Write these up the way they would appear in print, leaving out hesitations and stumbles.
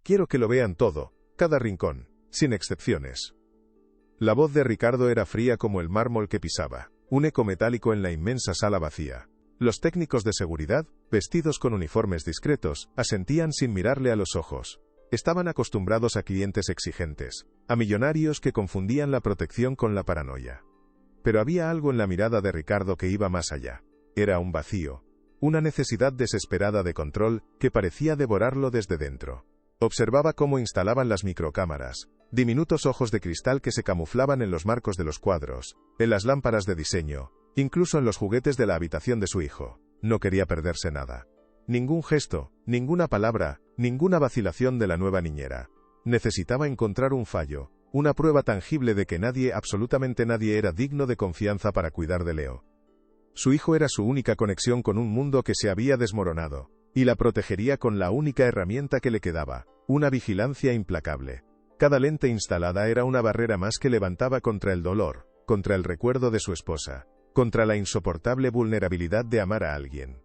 Quiero que lo vean todo, cada rincón, sin excepciones. La voz de Ricardo era fría como el mármol que pisaba, un eco metálico en la inmensa sala vacía. Los técnicos de seguridad, vestidos con uniformes discretos, asentían sin mirarle a los ojos. Estaban acostumbrados a clientes exigentes, a millonarios que confundían la protección con la paranoia. Pero había algo en la mirada de Ricardo que iba más allá. Era un vacío, una necesidad desesperada de control que parecía devorarlo desde dentro. Observaba cómo instalaban las microcámaras, diminutos ojos de cristal que se camuflaban en los marcos de los cuadros, en las lámparas de diseño, incluso en los juguetes de la habitación de su hijo. No quería perderse nada. Ningún gesto, ninguna palabra, ninguna vacilación de la nueva niñera. Necesitaba encontrar un fallo, una prueba tangible de que nadie, absolutamente nadie, era digno de confianza para cuidar de Leo. Su hijo era su única conexión con un mundo que se había desmoronado, y la protegería con la única herramienta que le quedaba, una vigilancia implacable. Cada lente instalada era una barrera más que levantaba contra el dolor, contra el recuerdo de su esposa, contra la insoportable vulnerabilidad de amar a alguien.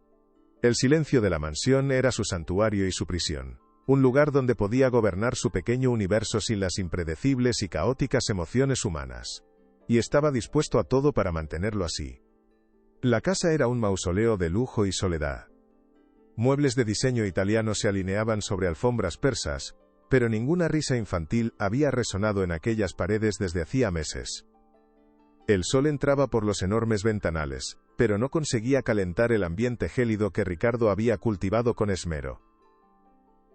El silencio de la mansión era su santuario y su prisión, un lugar donde podía gobernar su pequeño universo sin las impredecibles y caóticas emociones humanas. Y estaba dispuesto a todo para mantenerlo así. La casa era un mausoleo de lujo y soledad. Muebles de diseño italiano se alineaban sobre alfombras persas, pero ninguna risa infantil había resonado en aquellas paredes desde hacía meses. El sol entraba por los enormes ventanales, pero no conseguía calentar el ambiente gélido que Ricardo había cultivado con esmero.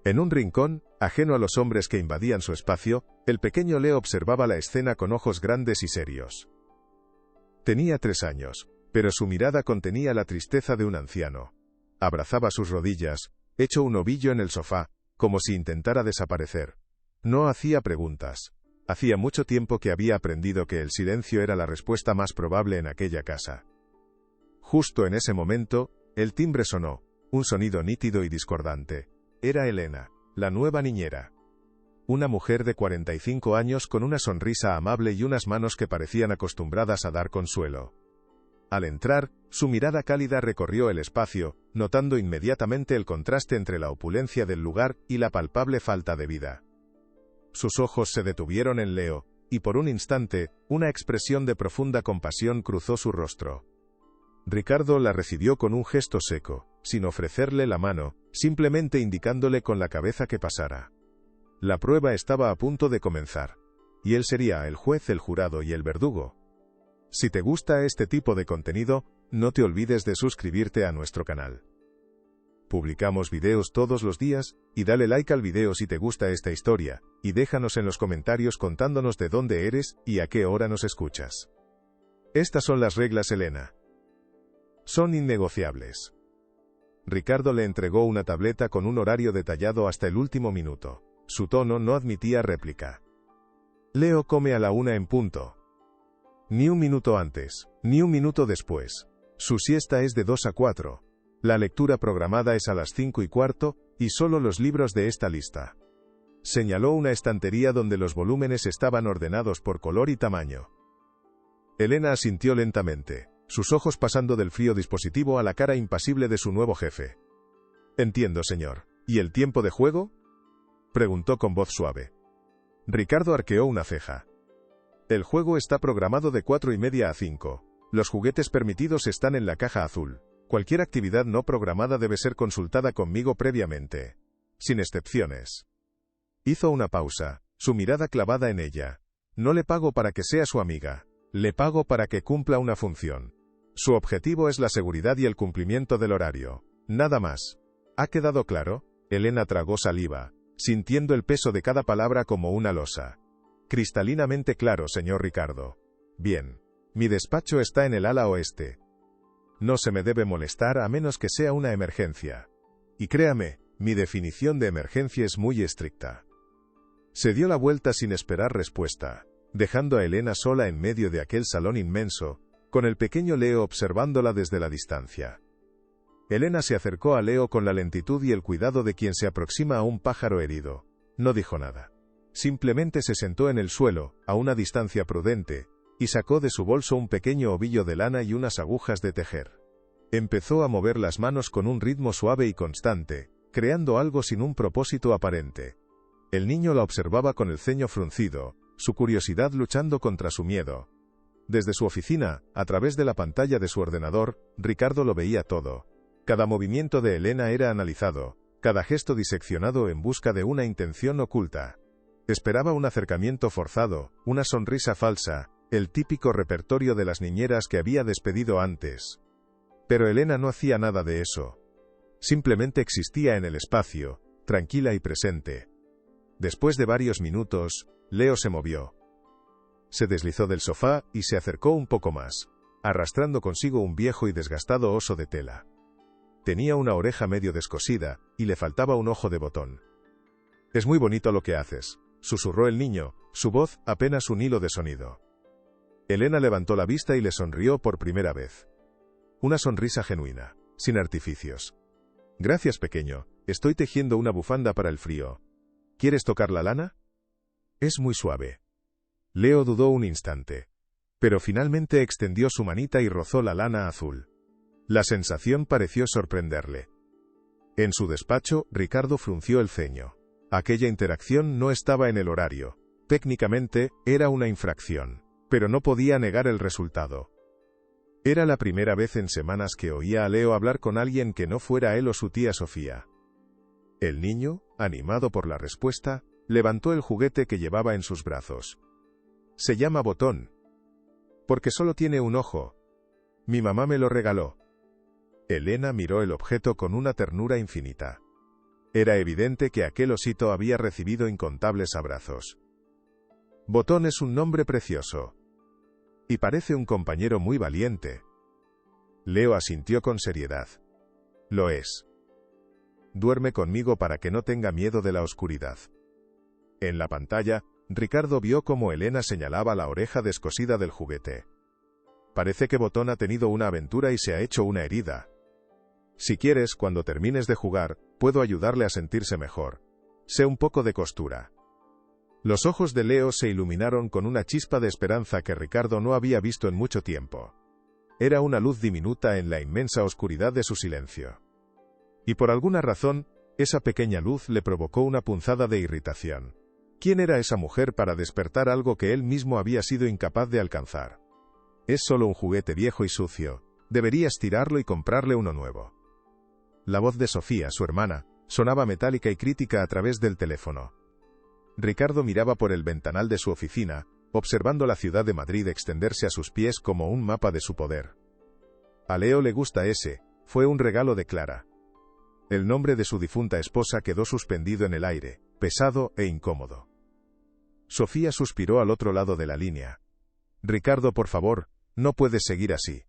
En un rincón, ajeno a los hombres que invadían su espacio, el pequeño Leo observaba la escena con ojos grandes y serios. Tenía 3 años, pero su mirada contenía la tristeza de un anciano. Abrazaba sus rodillas, hecho un ovillo en el sofá, como si intentara desaparecer. No hacía preguntas. Hacía mucho tiempo que había aprendido que el silencio era la respuesta más probable en aquella casa. Justo en ese momento, el timbre sonó, un sonido nítido y discordante. Era Elena, la nueva niñera. Una mujer de 45 años con una sonrisa amable y unas manos que parecían acostumbradas a dar consuelo. Al entrar, su mirada cálida recorrió el espacio, notando inmediatamente el contraste entre la opulencia del lugar y la palpable falta de vida. Sus ojos se detuvieron en Leo, y por un instante, una expresión de profunda compasión cruzó su rostro. Ricardo la recibió con un gesto seco, sin ofrecerle la mano, simplemente indicándole con la cabeza que pasara. La prueba estaba a punto de comenzar, y él sería el juez, el jurado y el verdugo. Si te gusta este tipo de contenido, no te olvides de suscribirte a nuestro canal. Publicamos videos todos los días, y dale like al video si te gusta esta historia, y déjanos en los comentarios contándonos de dónde eres y a qué hora nos escuchas. Estas son las reglas, Elena. Son innegociables. Ricardo le entregó una tableta con un horario detallado hasta el último minuto. Su tono no admitía réplica. Leo come a la 1 en punto. Ni un minuto antes, ni un minuto después. Su siesta es de 2 a 4. La lectura programada es a las 5:15, y solo los libros de esta lista. Señaló una estantería donde los volúmenes estaban ordenados por color y tamaño. Elena asintió lentamente, sus ojos pasando del frío dispositivo a la cara impasible de su nuevo jefe. Entiendo, señor. ¿Y el tiempo de juego?, preguntó con voz suave. Ricardo arqueó una ceja. El juego está programado de 4:30 a 5. Los juguetes permitidos están en la caja azul. Cualquier actividad no programada debe ser consultada conmigo previamente. Sin excepciones. Hizo una pausa, su mirada clavada en ella. No le pago para que sea su amiga. Le pago para que cumpla una función. Su objetivo es la seguridad y el cumplimiento del horario. Nada más. ¿Ha quedado claro? Elena tragó saliva, sintiendo el peso de cada palabra como una losa. Cristalinamente claro, señor Ricardo. Bien. Mi despacho está en el ala oeste. No se me debe molestar a menos que sea una emergencia. Y créame, mi definición de emergencia es muy estricta. Se dio la vuelta sin esperar respuesta, dejando a Elena sola en medio de aquel salón inmenso, con el pequeño Leo observándola desde la distancia. Elena se acercó a Leo con la lentitud y el cuidado de quien se aproxima a un pájaro herido. No dijo nada. Simplemente se sentó en el suelo, a una distancia prudente, y sacó de su bolso un pequeño ovillo de lana y unas agujas de tejer. Empezó a mover las manos con un ritmo suave y constante, creando algo sin un propósito aparente. El niño la observaba con el ceño fruncido, su curiosidad luchando contra su miedo. Desde su oficina, a través de la pantalla de su ordenador, Ricardo lo veía todo. Cada movimiento de Elena era analizado, cada gesto diseccionado en busca de una intención oculta. Esperaba un acercamiento forzado, una sonrisa falsa, el típico repertorio de las niñeras que había despedido antes. Pero Elena no hacía nada de eso. Simplemente existía en el espacio, tranquila y presente. Después de varios minutos, Leo se movió. Se deslizó del sofá y se acercó un poco más, arrastrando consigo un viejo y desgastado oso de tela. Tenía una oreja medio descosida, y le faltaba un ojo de botón. «Es muy bonito lo que haces», susurró el niño, su voz apenas un hilo de sonido. Elena levantó la vista y le sonrió por primera vez. Una sonrisa genuina, sin artificios. «Gracias, pequeño, estoy tejiendo una bufanda para el frío. ¿Quieres tocar la lana? Es muy suave». Leo dudó un instante, pero finalmente extendió su manita y rozó la lana azul. La sensación pareció sorprenderle. En su despacho, Ricardo frunció el ceño. Aquella interacción no estaba en el horario. Técnicamente, era una infracción, pero no podía negar el resultado. Era la primera vez en semanas que oía a Leo hablar con alguien que no fuera él o su tía Sofía. El niño, animado por la respuesta, levantó el juguete que llevaba en sus brazos. «Se llama Botón. Porque solo tiene un ojo. Mi mamá me lo regaló». Elena miró el objeto con una ternura infinita. Era evidente que aquel osito había recibido incontables abrazos. «Botón es un nombre precioso. Y parece un compañero muy valiente». Leo asintió con seriedad. «Lo es. Duerme conmigo para que no tenga miedo de la oscuridad». En la pantalla, Ricardo vio cómo Elena señalaba la oreja descosida del juguete. «Parece que Botón ha tenido una aventura y se ha hecho una herida. Si quieres, cuando termines de jugar, puedo ayudarle a sentirse mejor. Sé un poco de costura». Los ojos de Leo se iluminaron con una chispa de esperanza que Ricardo no había visto en mucho tiempo. Era una luz diminuta en la inmensa oscuridad de su silencio. Y por alguna razón, esa pequeña luz le provocó una punzada de irritación. ¿Quién era esa mujer para despertar algo que él mismo había sido incapaz de alcanzar? «Es solo un juguete viejo y sucio. Deberías tirarlo y comprarle uno nuevo». La voz de Sofía, su hermana, sonaba metálica y crítica a través del teléfono. Ricardo miraba por el ventanal de su oficina, observando la ciudad de Madrid extenderse a sus pies como un mapa de su poder. «A Leo le gusta ese», fue un regalo de Clara. El nombre de su difunta esposa quedó suspendido en el aire, pesado e incómodo. Sofía suspiró al otro lado de la línea. «Ricardo, por favor, no puedes seguir así.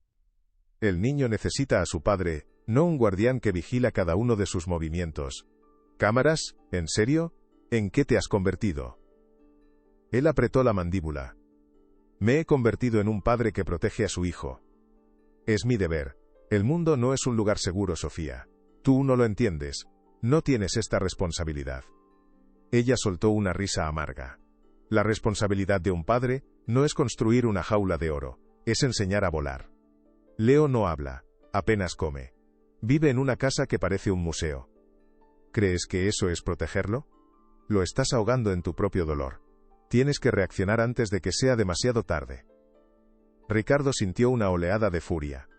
El niño necesita a su padre, no un guardián que vigila cada uno de sus movimientos». «¿Cámaras? ¿En serio? ¿En qué te has convertido?» Él apretó la mandíbula. «Me he convertido en un padre que protege a su hijo. Es mi deber. El mundo no es un lugar seguro, Sofía. Tú no lo entiendes. No tienes esta responsabilidad». Ella soltó una risa amarga. La responsabilidad de un padre no es construir una jaula de oro, es enseñar a volar. Leo no habla, apenas come. Vive en una casa que parece un museo. ¿Crees que eso es protegerlo? Lo estás ahogando en tu propio dolor. Tienes que reaccionar antes de que sea demasiado tarde. Ricardo sintió una oleada de furia.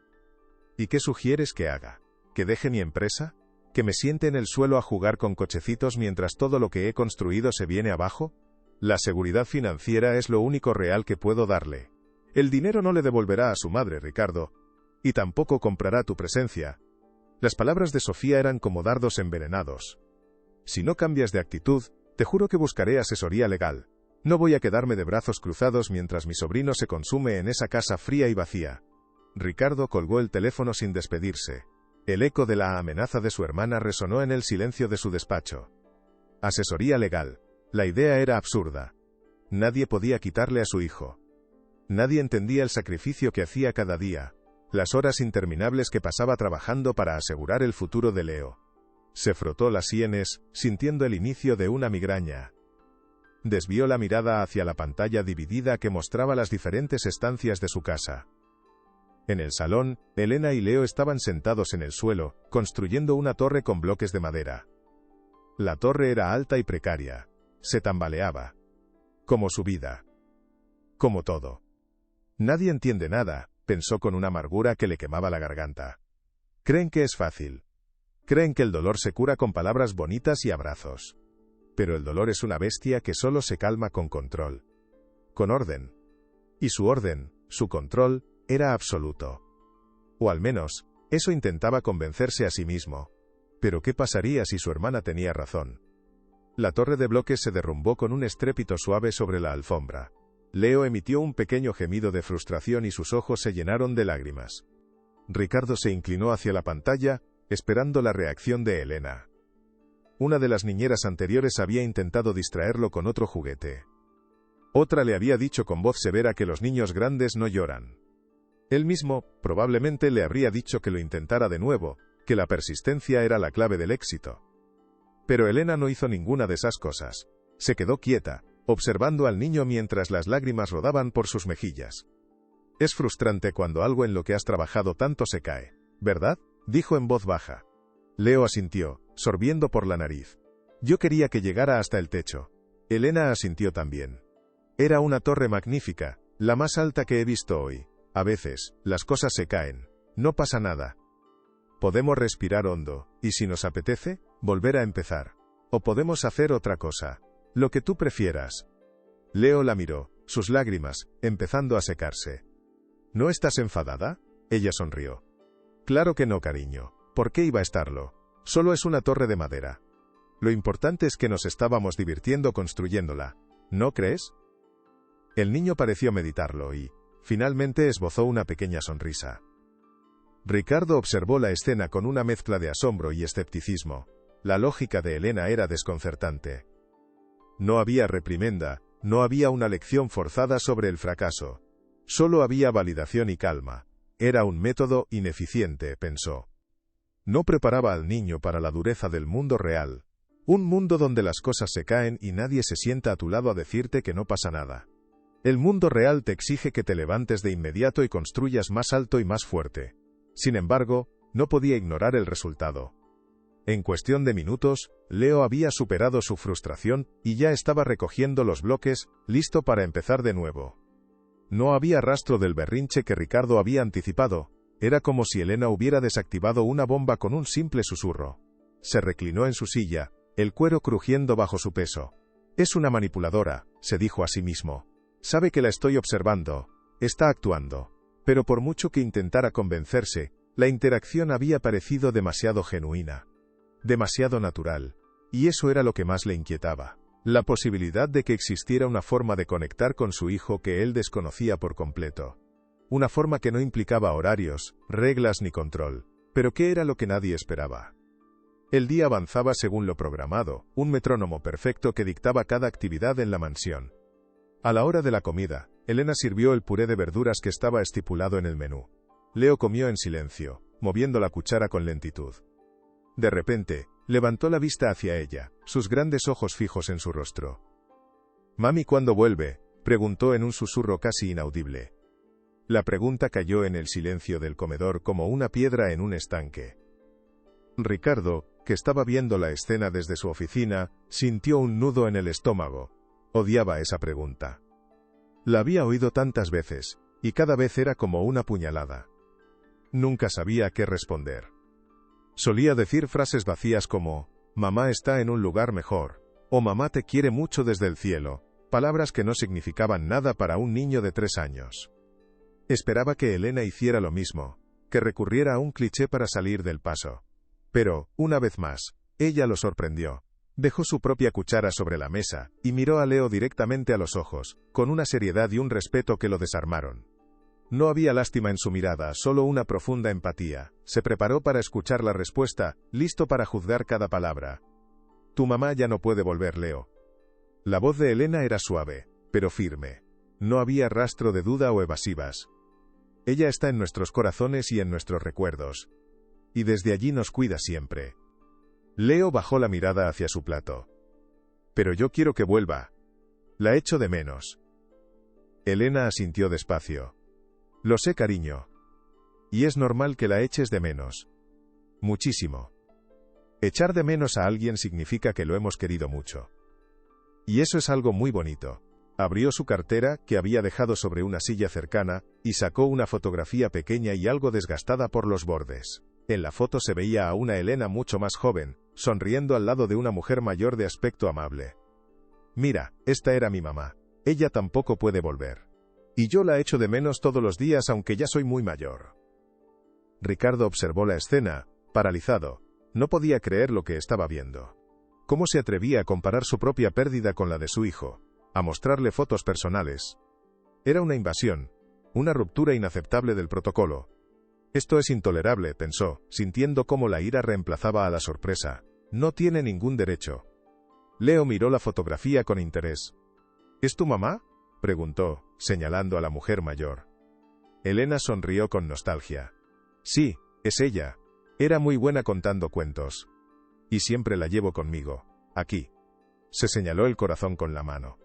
¿Y qué sugieres que haga? ¿Que deje mi empresa? ¿Que me siente en el suelo a jugar con cochecitos mientras todo lo que he construido se viene abajo? La seguridad financiera es lo único real que puedo darle. El dinero no le devolverá a su madre, Ricardo. Y tampoco comprará tu presencia. Las palabras de Sofía eran como dardos envenenados. Si no cambias de actitud, te juro que buscaré asesoría legal. No voy a quedarme de brazos cruzados mientras mi sobrino se consume en esa casa fría y vacía. Ricardo colgó el teléfono sin despedirse. El eco de la amenaza de su hermana resonó en el silencio de su despacho. Asesoría legal. La idea era absurda. Nadie podía quitarle a su hijo. Nadie entendía el sacrificio que hacía cada día, las horas interminables que pasaba trabajando para asegurar el futuro de Leo. Se frotó las sienes, sintiendo el inicio de una migraña. Desvió la mirada hacia la pantalla dividida que mostraba las diferentes estancias de su casa. En el salón, Elena y Leo estaban sentados en el suelo, construyendo una torre con bloques de madera. La torre era alta y precaria. se tambaleaba. Como su vida. Como todo. Nadie entiende nada, pensó con una amargura que le quemaba la garganta. Creen que es fácil. Creen que el dolor se cura con palabras bonitas y abrazos. Pero el dolor es una bestia que solo se calma con control. Con orden. Y su orden, su control, era absoluto. O al menos, eso intentaba convencerse a sí mismo. Pero ¿qué pasaría si su hermana tenía razón? La torre de bloques se derrumbó con un estrépito suave sobre la alfombra. Leo emitió un pequeño gemido de frustración y sus ojos se llenaron de lágrimas. Ricardo se inclinó hacia la pantalla, esperando la reacción de Elena. Una de las niñeras anteriores había intentado distraerlo con otro juguete. Otra le había dicho con voz severa que los niños grandes no lloran. Él mismo, probablemente le habría dicho que lo intentara de nuevo, que la persistencia era la clave del éxito. Pero Elena no hizo ninguna de esas cosas. Se quedó quieta, observando al niño mientras las lágrimas rodaban por sus mejillas. Es frustrante cuando algo en lo que has trabajado tanto se cae, ¿verdad?, dijo en voz baja. Leo asintió, sorbiendo por la nariz. Yo quería que llegara hasta el techo. Elena asintió también. Era una torre magnífica, la más alta que he visto hoy. A veces, las cosas se caen. No pasa nada. Podemos respirar hondo, y si nos apetece, volver a empezar. O podemos hacer otra cosa. Lo que tú prefieras. Leo la miró, sus lágrimas, empezando a secarse. ¿No estás enfadada? Ella sonrió. Claro que no, cariño. ¿Por qué iba a estarlo? Solo es una torre de madera. Lo importante es que nos estábamos divirtiendo construyéndola. ¿No crees? El niño pareció meditarlo y, finalmente, esbozó una pequeña sonrisa. Ricardo observó la escena con una mezcla de asombro y escepticismo. La lógica de Elena era desconcertante. No había reprimenda, no había una lección forzada sobre el fracaso. Solo había validación y calma. Era un método ineficiente, pensó. No preparaba al niño para la dureza del mundo real. Un mundo donde las cosas se caen y nadie se sienta a tu lado a decirte que no pasa nada. El mundo real te exige que te levantes de inmediato y construyas más alto y más fuerte. Sin embargo, no podía ignorar el resultado. En cuestión de minutos, Leo había superado su frustración y ya estaba recogiendo los bloques, listo para empezar de nuevo. No había rastro del berrinche que Ricardo había anticipado. Era como si Elena hubiera desactivado una bomba con un simple susurro. Se reclinó en su silla, el cuero crujiendo bajo su peso. Es una manipuladora, se dijo a sí mismo. Sabe que la estoy observando. Está actuando. Pero por mucho que intentara convencerse, la interacción había parecido demasiado genuina. Demasiado natural. Y eso era lo que más le inquietaba. La posibilidad de que existiera una forma de conectar con su hijo que él desconocía por completo. Una forma que no implicaba horarios, reglas ni control, pero que era lo que nadie esperaba. El día avanzaba según lo programado, un metrónomo perfecto que dictaba cada actividad en la mansión. A la hora de la comida, Elena sirvió el puré de verduras que estaba estipulado en el menú. Leo comió en silencio, moviendo la cuchara con lentitud. De repente, levantó la vista hacia ella, sus grandes ojos fijos en su rostro. «Mami, ¿cuándo vuelve?», preguntó en un susurro casi inaudible. La pregunta cayó en el silencio del comedor como una piedra en un estanque. Ricardo, que estaba viendo la escena desde su oficina, sintió un nudo en el estómago. Odiaba esa pregunta. La había oído tantas veces, y cada vez era como una puñalada. Nunca sabía qué responder. Solía decir frases vacías como, «Mamá está en un lugar mejor», o «Mamá te quiere mucho desde el cielo», palabras que no significaban nada para un niño de 3 años. Esperaba que Elena hiciera lo mismo, que recurriera a un cliché para salir del paso. Pero, una vez más, ella lo sorprendió. Dejó su propia cuchara sobre la mesa, y miró a Leo directamente a los ojos, con una seriedad y un respeto que lo desarmaron. No había lástima en su mirada, solo una profunda empatía. Se preparó para escuchar la respuesta, listo para juzgar cada palabra. «Tu mamá ya no puede volver, Leo». La voz de Elena era suave, pero firme. No había rastro de duda o evasivas. Ella está en nuestros corazones y en nuestros recuerdos. Y desde allí nos cuida siempre. Leo bajó la mirada hacia su plato. «Pero yo quiero que vuelva. La echo de menos». Elena asintió despacio. «Lo sé, cariño. Y es normal que la eches de menos. Muchísimo. Echar de menos a alguien significa que lo hemos querido mucho. Y eso es algo muy bonito. Abrió su cartera, que había dejado sobre una silla cercana, y sacó una fotografía pequeña y algo desgastada por los bordes. En la foto se veía a una Elena mucho más joven, sonriendo al lado de una mujer mayor de aspecto amable. Mira, esta era mi mamá. Ella tampoco puede volver. Y yo la echo de menos todos los días aunque ya soy muy mayor. Ricardo observó la escena, paralizado. No podía creer lo que estaba viendo. ¿Cómo se atrevía a comparar su propia pérdida con la de su hijo? A mostrarle fotos personales. Era una invasión, una ruptura inaceptable del protocolo. Esto es intolerable, pensó, sintiendo cómo la ira reemplazaba a la sorpresa. No tiene ningún derecho. Leo miró la fotografía con interés. ¿Es tu mamá?, preguntó, señalando a la mujer mayor. Elena sonrió con nostalgia. Sí, es ella. Era muy buena contando cuentos. Y siempre la llevo conmigo. Aquí. Se señaló el corazón con la mano.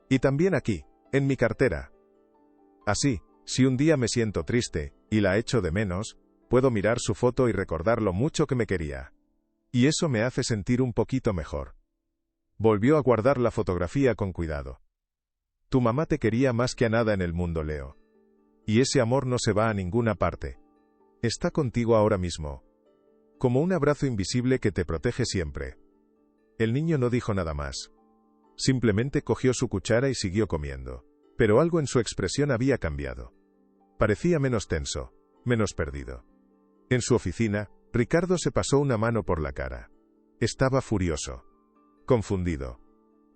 Y también aquí, en mi cartera. Así, si un día me siento triste, y la echo de menos, puedo mirar su foto y recordar lo mucho que me quería. Y eso me hace sentir un poquito mejor. Volvió a guardar la fotografía con cuidado. Tu mamá te quería más que a nada en el mundo, Leo. Y ese amor no se va a ninguna parte. Está contigo ahora mismo. Como un abrazo invisible que te protege siempre. El niño no dijo nada más. Simplemente cogió su cuchara y siguió comiendo. Pero algo en su expresión había cambiado. Parecía menos tenso, menos perdido. En su oficina, Ricardo se pasó una mano por la cara. Estaba furioso. Confundido.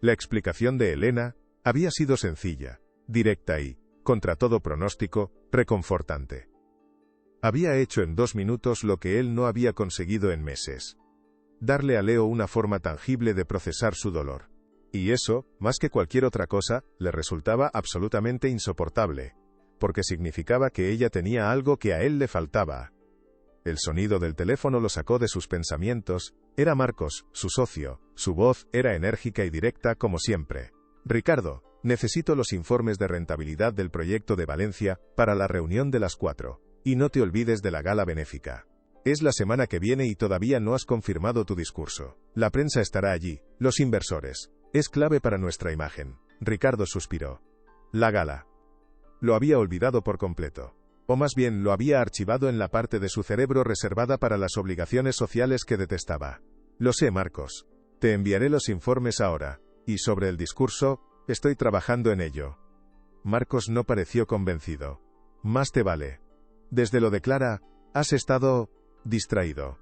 La explicación de Elena había sido sencilla, directa y, contra todo pronóstico, reconfortante. Había hecho en 2 minutos lo que él no había conseguido en meses. Darle a Leo una forma tangible de procesar su dolor. Y eso, más que cualquier otra cosa, le resultaba absolutamente insoportable, porque significaba que ella tenía algo que a él le faltaba. El sonido del teléfono lo sacó de sus pensamientos. Era Marcos, su socio. Su voz era enérgica y directa como siempre. Ricardo, necesito los informes de rentabilidad del proyecto de Valencia para la reunión de las 4. Y no te olvides de la gala benéfica. Es la semana que viene y todavía no has confirmado tu discurso. La prensa estará allí, los inversores. Es clave para nuestra imagen. Ricardo suspiró. La gala. Lo había olvidado por completo. O más bien lo había archivado en la parte de su cerebro reservada para las obligaciones sociales que detestaba. Lo sé, Marcos. Te enviaré los informes ahora. Y sobre el discurso, estoy trabajando en ello. Marcos no pareció convencido. Más te vale. Desde lo de Clara, has estado distraído.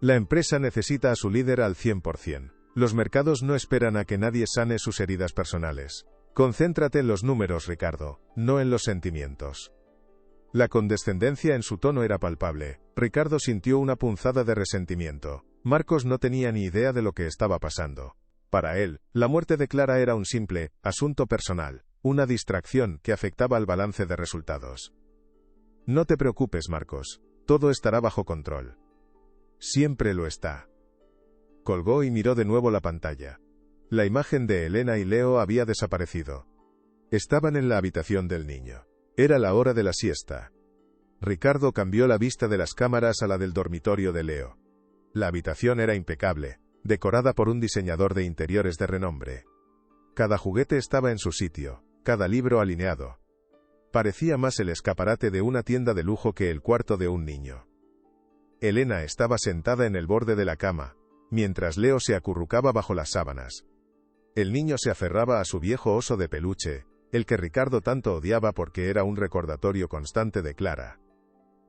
La empresa necesita a su líder al 100%. Los mercados no esperan a que nadie sane sus heridas personales. Concéntrate en los números, Ricardo, no en los sentimientos. La condescendencia en su tono era palpable. Ricardo sintió una punzada de resentimiento. Marcos no tenía ni idea de lo que estaba pasando. Para él, la muerte de Clara era un simple asunto personal, una distracción que afectaba al balance de resultados. No te preocupes, Marcos. Todo estará bajo control. Siempre lo está. Colgó y miró de nuevo la pantalla. La imagen de Elena y Leo había desaparecido. Estaban en la habitación del niño. Era la hora de la siesta. Ricardo cambió la vista de las cámaras a la del dormitorio de Leo. La habitación era impecable, decorada por un diseñador de interiores de renombre. Cada juguete estaba en su sitio, cada libro alineado. Parecía más el escaparate de una tienda de lujo que el cuarto de un niño. Elena estaba sentada en el borde de la cama, mientras Leo se acurrucaba bajo las sábanas. El niño se aferraba a su viejo oso de peluche, el que Ricardo tanto odiaba porque era un recordatorio constante de Clara.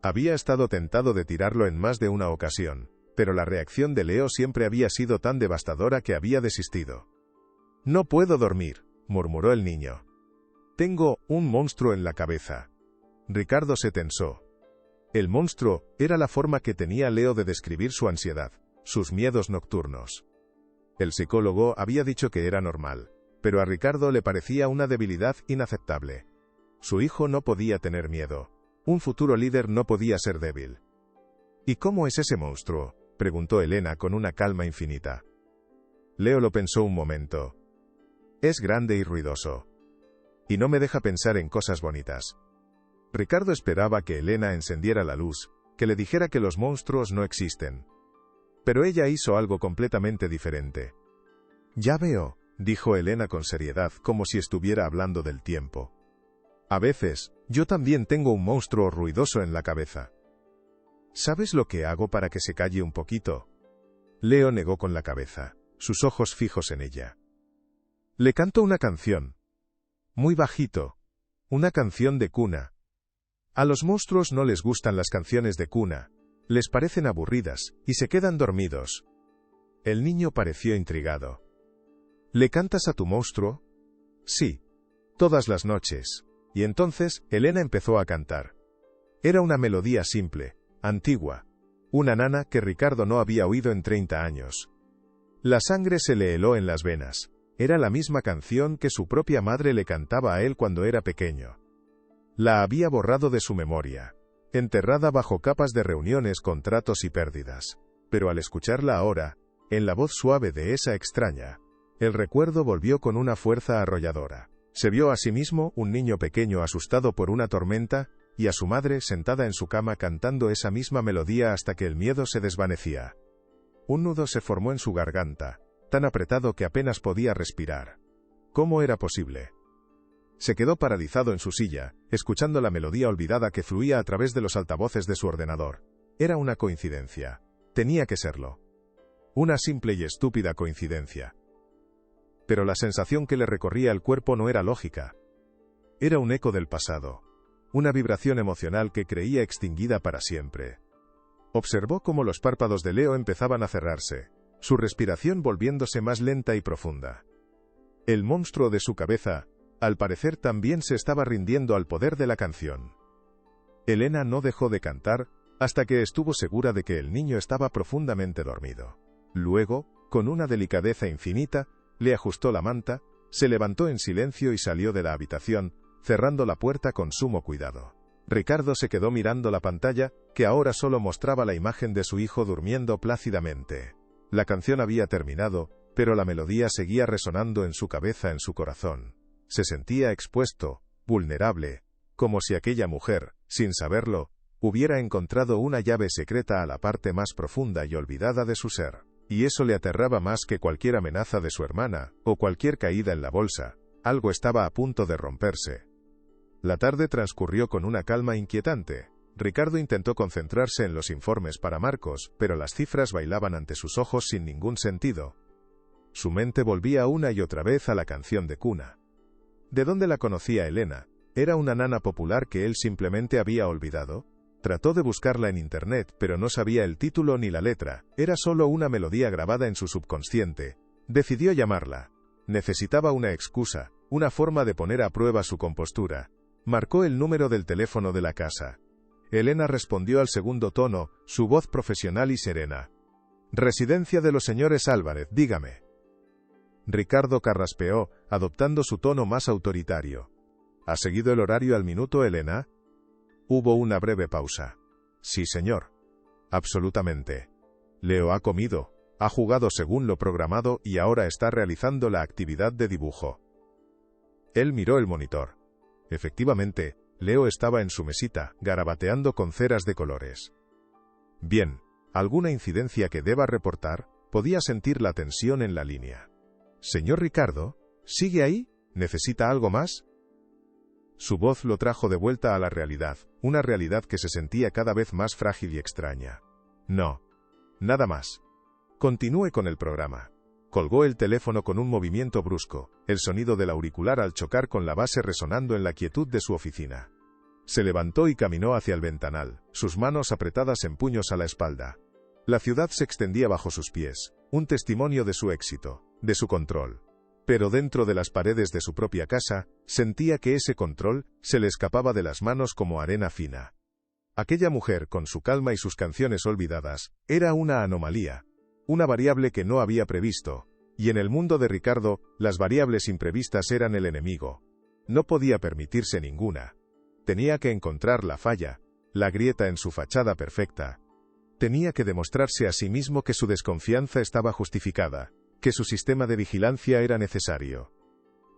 Había estado tentado de tirarlo en más de una ocasión, pero la reacción de Leo siempre había sido tan devastadora que había desistido. No puedo dormir, murmuró el niño. Tengo un monstruo en la cabeza. Ricardo se tensó. El monstruo era la forma que tenía Leo de describir su ansiedad, sus miedos nocturnos. El psicólogo había dicho que era normal, pero a Ricardo le parecía una debilidad inaceptable. Su hijo no podía tener miedo. Un futuro líder no podía ser débil. ¿Y cómo es ese monstruo?, preguntó Elena con una calma infinita. Leo lo pensó un momento. Es grande y ruidoso. Y no me deja pensar en cosas bonitas. Ricardo esperaba que Elena encendiera la luz, que le dijera que los monstruos no existen. Pero ella hizo algo completamente diferente. Ya veo, dijo Elena con seriedad, como si estuviera hablando del tiempo. A veces, yo también tengo un monstruo ruidoso en la cabeza. ¿Sabes lo que hago para que se calle un poquito? Leo negó con la cabeza, sus ojos fijos en ella. Le canto una canción. Muy bajito. Una canción de cuna. A los monstruos no les gustan las canciones de cuna. Les parecen aburridas, y se quedan dormidos. El niño pareció intrigado. ¿Le cantas a tu monstruo? Sí. Todas las noches. Y entonces, Elena empezó a cantar. Era una melodía simple, antigua. Una nana que Ricardo no había oído en 30 años. La sangre se le heló en las venas. Era la misma canción que su propia madre le cantaba a él cuando era pequeño. La había borrado de su memoria, enterrada bajo capas de reuniones, contratos y pérdidas. Pero al escucharla ahora, en la voz suave de esa extraña, el recuerdo volvió con una fuerza arrolladora. Se vio a sí mismo, un niño pequeño asustado por una tormenta, y a su madre sentada en su cama cantando esa misma melodía hasta que el miedo se desvanecía. Un nudo se formó en su garganta, tan apretado que apenas podía respirar. ¿Cómo era posible? Se quedó paralizado en su silla, escuchando la melodía olvidada que fluía a través de los altavoces de su ordenador. Era una coincidencia. Tenía que serlo. Una simple y estúpida coincidencia. Pero la sensación que le recorría el cuerpo no era lógica. Era un eco del pasado. Una vibración emocional que creía extinguida para siempre. Observó cómo los párpados de Leo empezaban a cerrarse, su respiración volviéndose más lenta y profunda. El monstruo de su cabeza, al parecer, también se estaba rindiendo al poder de la canción. Elena no dejó de cantar hasta que estuvo segura de que el niño estaba profundamente dormido. Luego, con una delicadeza infinita, le ajustó la manta, se levantó en silencio y salió de la habitación, cerrando la puerta con sumo cuidado. Ricardo se quedó mirando la pantalla, que ahora solo mostraba la imagen de su hijo durmiendo plácidamente. La canción había terminado, pero la melodía seguía resonando en su cabeza, en su corazón. Se sentía expuesto, vulnerable, como si aquella mujer, sin saberlo, hubiera encontrado una llave secreta a la parte más profunda y olvidada de su ser. Y eso le aterraba más que cualquier amenaza de su hermana, o cualquier caída en la bolsa. Algo estaba a punto de romperse. La tarde transcurrió con una calma inquietante. Ricardo intentó concentrarse en los informes para Marcos, pero las cifras bailaban ante sus ojos sin ningún sentido. Su mente volvía una y otra vez a la canción de cuna. ¿De dónde la conocía Elena? ¿Era una nana popular que él simplemente había olvidado? Trató de buscarla en internet, pero no sabía el título ni la letra. Era solo una melodía grabada en su subconsciente. Decidió llamarla. Necesitaba una excusa, una forma de poner a prueba su compostura. Marcó el número del teléfono de la casa. Elena respondió al segundo tono, su voz profesional y serena. Residencia de los señores Álvarez, dígame. Ricardo carraspeó, adoptando su tono más autoritario. ¿Ha seguido el horario al minuto, Elena? Hubo una breve pausa. Sí, señor. Absolutamente. Leo ha comido, ha jugado según lo programado y ahora está realizando la actividad de dibujo. Él miró el monitor. Efectivamente, Leo estaba en su mesita, garabateando con ceras de colores. Bien, ¿alguna incidencia que deba reportar? Podía sentir la tensión en la línea. Señor Ricardo, ¿sigue ahí? ¿Necesita algo más? Su voz lo trajo de vuelta a la realidad, una realidad que se sentía cada vez más frágil y extraña. No. Nada más. Continúe con el programa. Colgó el teléfono con un movimiento brusco, el sonido del auricular al chocar con la base resonando en la quietud de su oficina. Se levantó y caminó hacia el ventanal, sus manos apretadas en puños a la espalda. La ciudad se extendía bajo sus pies, un testimonio de su éxito, de su control. Pero dentro de las paredes de su propia casa, sentía que ese control se le escapaba de las manos como arena fina. Aquella mujer, con su calma y sus canciones olvidadas, era una anomalía, una variable que no había previsto, y en el mundo de Ricardo, las variables imprevistas eran el enemigo. No podía permitirse ninguna. Tenía que encontrar la falla, la grieta en su fachada perfecta. Tenía que demostrarse a sí mismo que su desconfianza estaba justificada, que su sistema de vigilancia era necesario.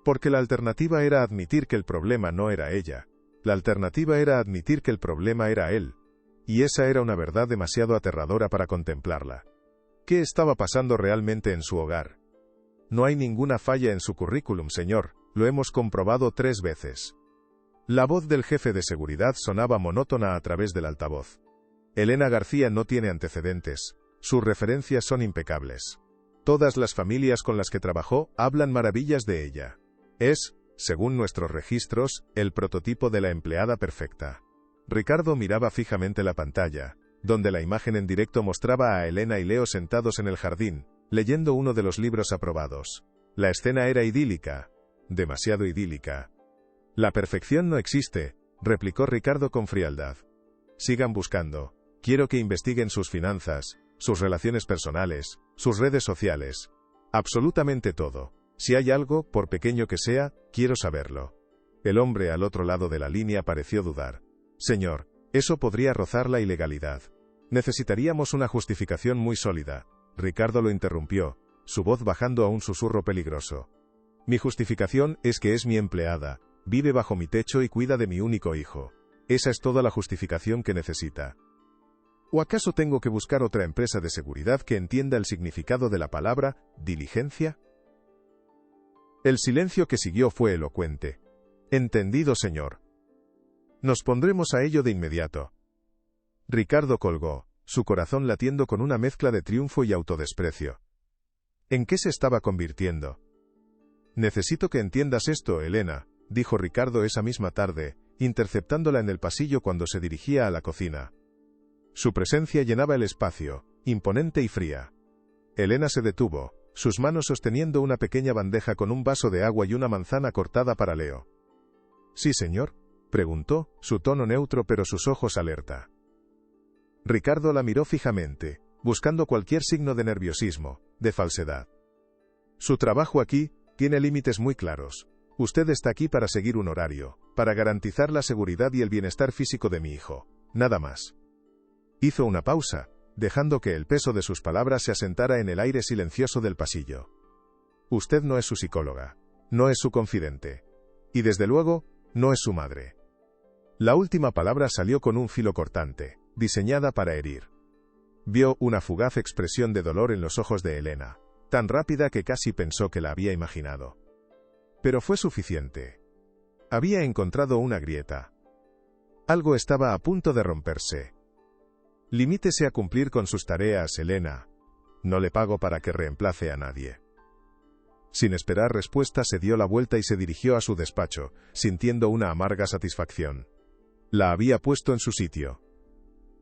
Porque la alternativa era admitir que el problema no era ella. La alternativa era admitir que el problema era él. Y esa era una verdad demasiado aterradora para contemplarla. ¿Qué estaba pasando realmente en su hogar? No hay ninguna falla en su currículum, señor, lo hemos comprobado 3 veces. La voz del jefe de seguridad sonaba monótona a través del altavoz. Elena García no tiene antecedentes. Sus referencias son impecables. Todas las familias con las que trabajó hablan maravillas de ella. Es, según nuestros registros, el prototipo de la empleada perfecta. Ricardo miraba fijamente la pantalla, donde la imagen en directo mostraba a Elena y Leo sentados en el jardín, leyendo uno de los libros aprobados. La escena era idílica. Demasiado idílica. La perfección no existe, replicó Ricardo con frialdad. Sigan buscando. Quiero que investiguen sus finanzas, sus relaciones personales, sus redes sociales. Absolutamente todo. Si hay algo, por pequeño que sea, quiero saberlo. El hombre al otro lado de la línea pareció dudar. Señor, eso podría rozar la ilegalidad. Necesitaríamos una justificación muy sólida. Ricardo lo interrumpió, su voz bajando a un susurro peligroso. Mi justificación es que es mi empleada, vive bajo mi techo y cuida de mi único hijo. Esa es toda la justificación que necesita. ¿O acaso tengo que buscar otra empresa de seguridad que entienda el significado de la palabra diligencia? El silencio que siguió fue elocuente. Entendido, señor. Nos pondremos a ello de inmediato. Ricardo colgó, su corazón latiendo con una mezcla de triunfo y autodesprecio. ¿En qué se estaba convirtiendo? Necesito que entiendas esto, Elena, dijo Ricardo esa misma tarde, interceptándola en el pasillo cuando se dirigía a la cocina. Su presencia llenaba el espacio, imponente y fría. Elena se detuvo, sus manos sosteniendo una pequeña bandeja con un vaso de agua y una manzana cortada para Leo. ¿Sí, señor?, preguntó, su tono neutro pero sus ojos alerta. Ricardo la miró fijamente, buscando cualquier signo de nerviosismo, de falsedad. Su trabajo aquí tiene límites muy claros. Usted está aquí para seguir un horario, para garantizar la seguridad y el bienestar físico de mi hijo, nada más. Hizo una pausa, dejando que el peso de sus palabras se asentara en el aire silencioso del pasillo. Usted no es su psicóloga, no es su confidente. Y desde luego, no es su madre. La última palabra salió con un filo cortante, diseñada para herir. Vio una fugaz expresión de dolor en los ojos de Elena, tan rápida que casi pensó que la había imaginado. Pero fue suficiente. Había encontrado una grieta. Algo estaba a punto de romperse. Limítese a cumplir con sus tareas, Elena. No le pago para que reemplace a nadie. Sin esperar respuesta se dio la vuelta y se dirigió a su despacho, sintiendo una amarga satisfacción. La había puesto en su sitio.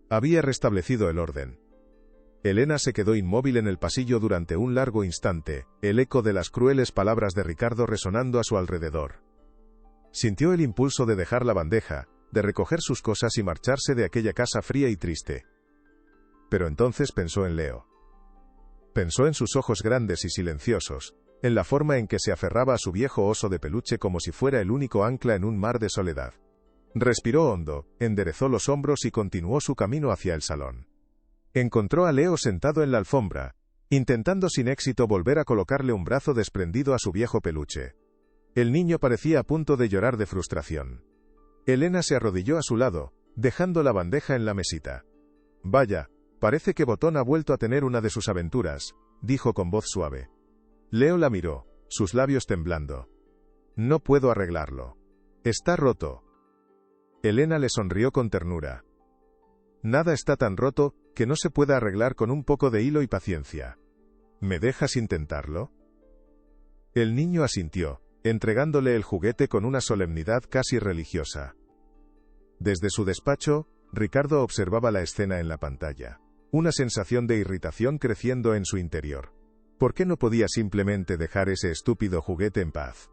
Había restablecido el orden. Elena se quedó inmóvil en el pasillo durante un largo instante, el eco de las crueles palabras de Ricardo resonando a su alrededor. Sintió el impulso de dejar la bandeja, de recoger sus cosas y marcharse de aquella casa fría y triste. Pero entonces pensó en Leo. Pensó en sus ojos grandes y silenciosos, en la forma en que se aferraba a su viejo oso de peluche como si fuera el único ancla en un mar de soledad. Respiró hondo, enderezó los hombros y continuó su camino hacia el salón. Encontró a Leo sentado en la alfombra, intentando sin éxito volver a colocarle un brazo desprendido a su viejo peluche. El niño parecía a punto de llorar de frustración. Elena se arrodilló a su lado, dejando la bandeja en la mesita. Vaya, parece que Botón ha vuelto a tener una de sus aventuras, dijo con voz suave. Leo la miró, sus labios temblando. No puedo arreglarlo. Está roto. Elena le sonrió con ternura. Nada está tan roto que no se pueda arreglar con un poco de hilo y paciencia. ¿Me dejas intentarlo? El niño asintió, entregándole el juguete con una solemnidad casi religiosa. Desde su despacho, Ricardo observaba la escena en la pantalla, una sensación de irritación creciendo en su interior. ¿Por qué no podía simplemente dejar ese estúpido juguete en paz?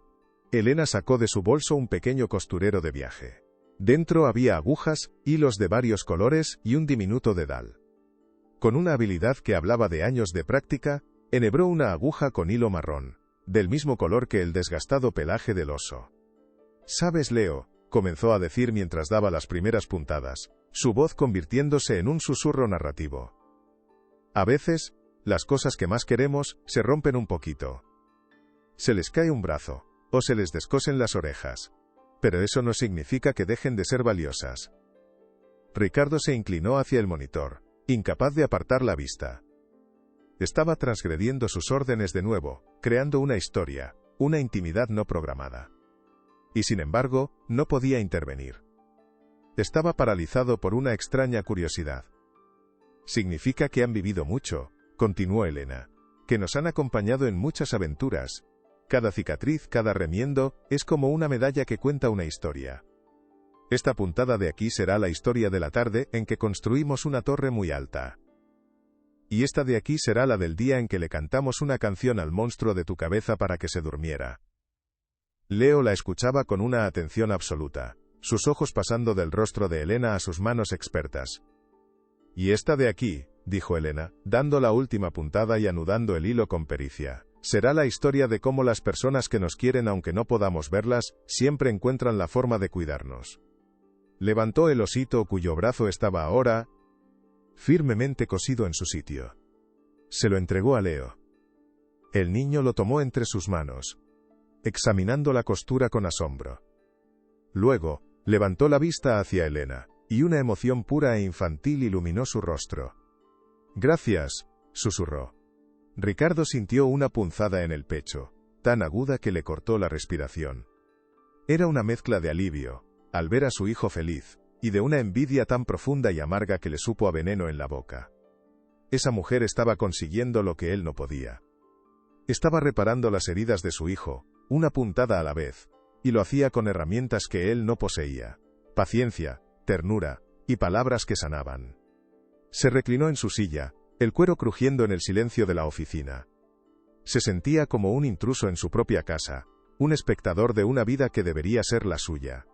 Elena sacó de su bolso un pequeño costurero de viaje. Dentro había agujas, hilos de varios colores y un diminuto dedal. Con una habilidad que hablaba de años de práctica, enhebró una aguja con hilo marrón, del mismo color que el desgastado pelaje del oso. «¿Sabes, Leo?», comenzó a decir mientras daba las primeras puntadas, su voz convirtiéndose en un susurro narrativo. «A veces, las cosas que más queremos se rompen un poquito. Se les cae un brazo, o se les descosen las orejas. Pero eso no significa que dejen de ser valiosas». Ricardo se inclinó hacia el monitor, incapaz de apartar la vista. Estaba transgrediendo sus órdenes de nuevo, creando una historia, una intimidad no programada. Y sin embargo, no podía intervenir. Estaba paralizado por una extraña curiosidad. Significa que han vivido mucho, continuó Elena, que nos han acompañado en muchas aventuras. Cada cicatriz, cada remiendo, es como una medalla que cuenta una historia. Esta puntada de aquí será la historia de la tarde en que construimos una torre muy alta. Y esta de aquí será la del día en que le cantamos una canción al monstruo de tu cabeza para que se durmiera. Leo la escuchaba con una atención absoluta, sus ojos pasando del rostro de Elena a sus manos expertas. Y esta de aquí, dijo Elena, dando la última puntada y anudando el hilo con pericia, será la historia de cómo las personas que nos quieren aunque no podamos verlas, siempre encuentran la forma de cuidarnos. Levantó el osito cuyo brazo estaba ahora firmemente cosido en su sitio. Se lo entregó a Leo. El niño lo tomó entre sus manos, examinando la costura con asombro. Luego, levantó la vista hacia Elena, y una emoción pura e infantil iluminó su rostro. «Gracias», susurró. Ricardo sintió una punzada en el pecho, tan aguda que le cortó la respiración. Era una mezcla de alivio, al ver a su hijo feliz, y de una envidia tan profunda y amarga que le supo a veneno en la boca. Esa mujer estaba consiguiendo lo que él no podía. Estaba reparando las heridas de su hijo, una puntada a la vez, y lo hacía con herramientas que él no poseía: paciencia, ternura, y palabras que sanaban. Se reclinó en su silla, el cuero crujiendo en el silencio de la oficina. Se sentía como un intruso en su propia casa, un espectador de una vida que debería ser la suya.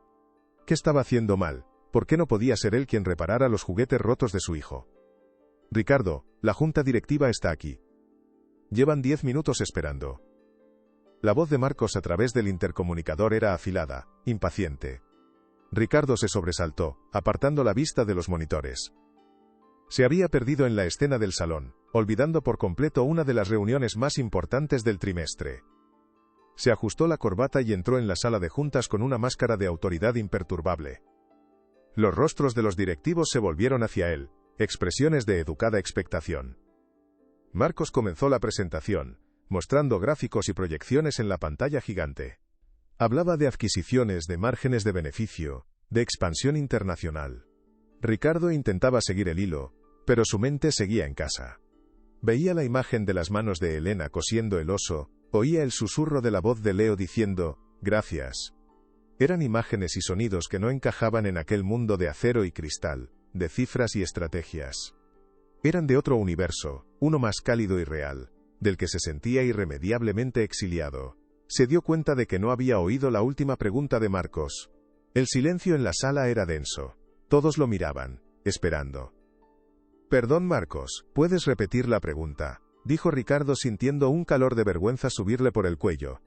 ¿Qué estaba haciendo mal? ¿Por qué no podía ser él quien reparara los juguetes rotos de su hijo? Ricardo, la junta directiva está aquí. Llevan 10 minutos esperando. La voz de Marcos a través del intercomunicador era afilada, impaciente. Ricardo se sobresaltó, apartando la vista de los monitores. Se había perdido en la escena del salón, olvidando por completo una de las reuniones más importantes del trimestre. Se ajustó la corbata y entró en la sala de juntas con una máscara de autoridad imperturbable. Los rostros de los directivos se volvieron hacia él, expresiones de educada expectación. Marcos comenzó la presentación, mostrando gráficos y proyecciones en la pantalla gigante. Hablaba de adquisiciones, de márgenes de beneficio, de expansión internacional. Ricardo intentaba seguir el hilo, pero su mente seguía en casa. Veía la imagen de las manos de Elena cosiendo el oso, oía el susurro de la voz de Leo diciendo, «Gracias». Eran imágenes y sonidos que no encajaban en aquel mundo de acero y cristal, de cifras y estrategias. Eran de otro universo, uno más cálido y real, del que se sentía irremediablemente exiliado. Se dio cuenta de que no había oído la última pregunta de Marcos. El silencio en la sala era denso. Todos lo miraban, esperando. «Perdón, Marcos, ¿puedes repetir la pregunta?», dijo Ricardo sintiendo un calor de vergüenza subirle por el cuello.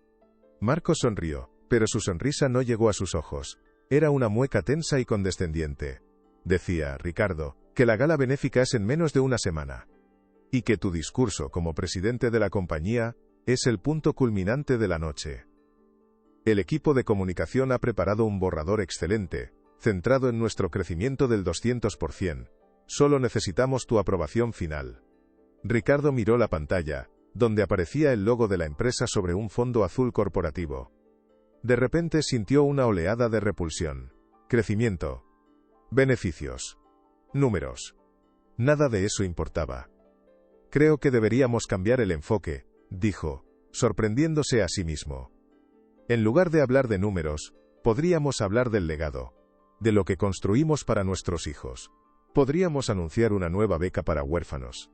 Marcos sonrió, pero su sonrisa no llegó a sus ojos. Era una mueca tensa y condescendiente. «Decía, Ricardo, que la gala benéfica es en menos de una semana. Y que tu discurso como presidente de la compañía es el punto culminante de la noche. El equipo de comunicación ha preparado un borrador excelente, centrado en nuestro crecimiento del 200%. Solo necesitamos tu aprobación final». Ricardo miró la pantalla, donde aparecía el logo de la empresa sobre un fondo azul corporativo. De repente sintió una oleada de repulsión. Crecimiento. Beneficios. Números. Nada de eso importaba. «Creo que deberíamos cambiar el enfoque», dijo, sorprendiéndose a sí mismo. «En lugar de hablar de números, podríamos hablar del legado, de lo que construimos para nuestros hijos. Podríamos anunciar una nueva beca para huérfanos».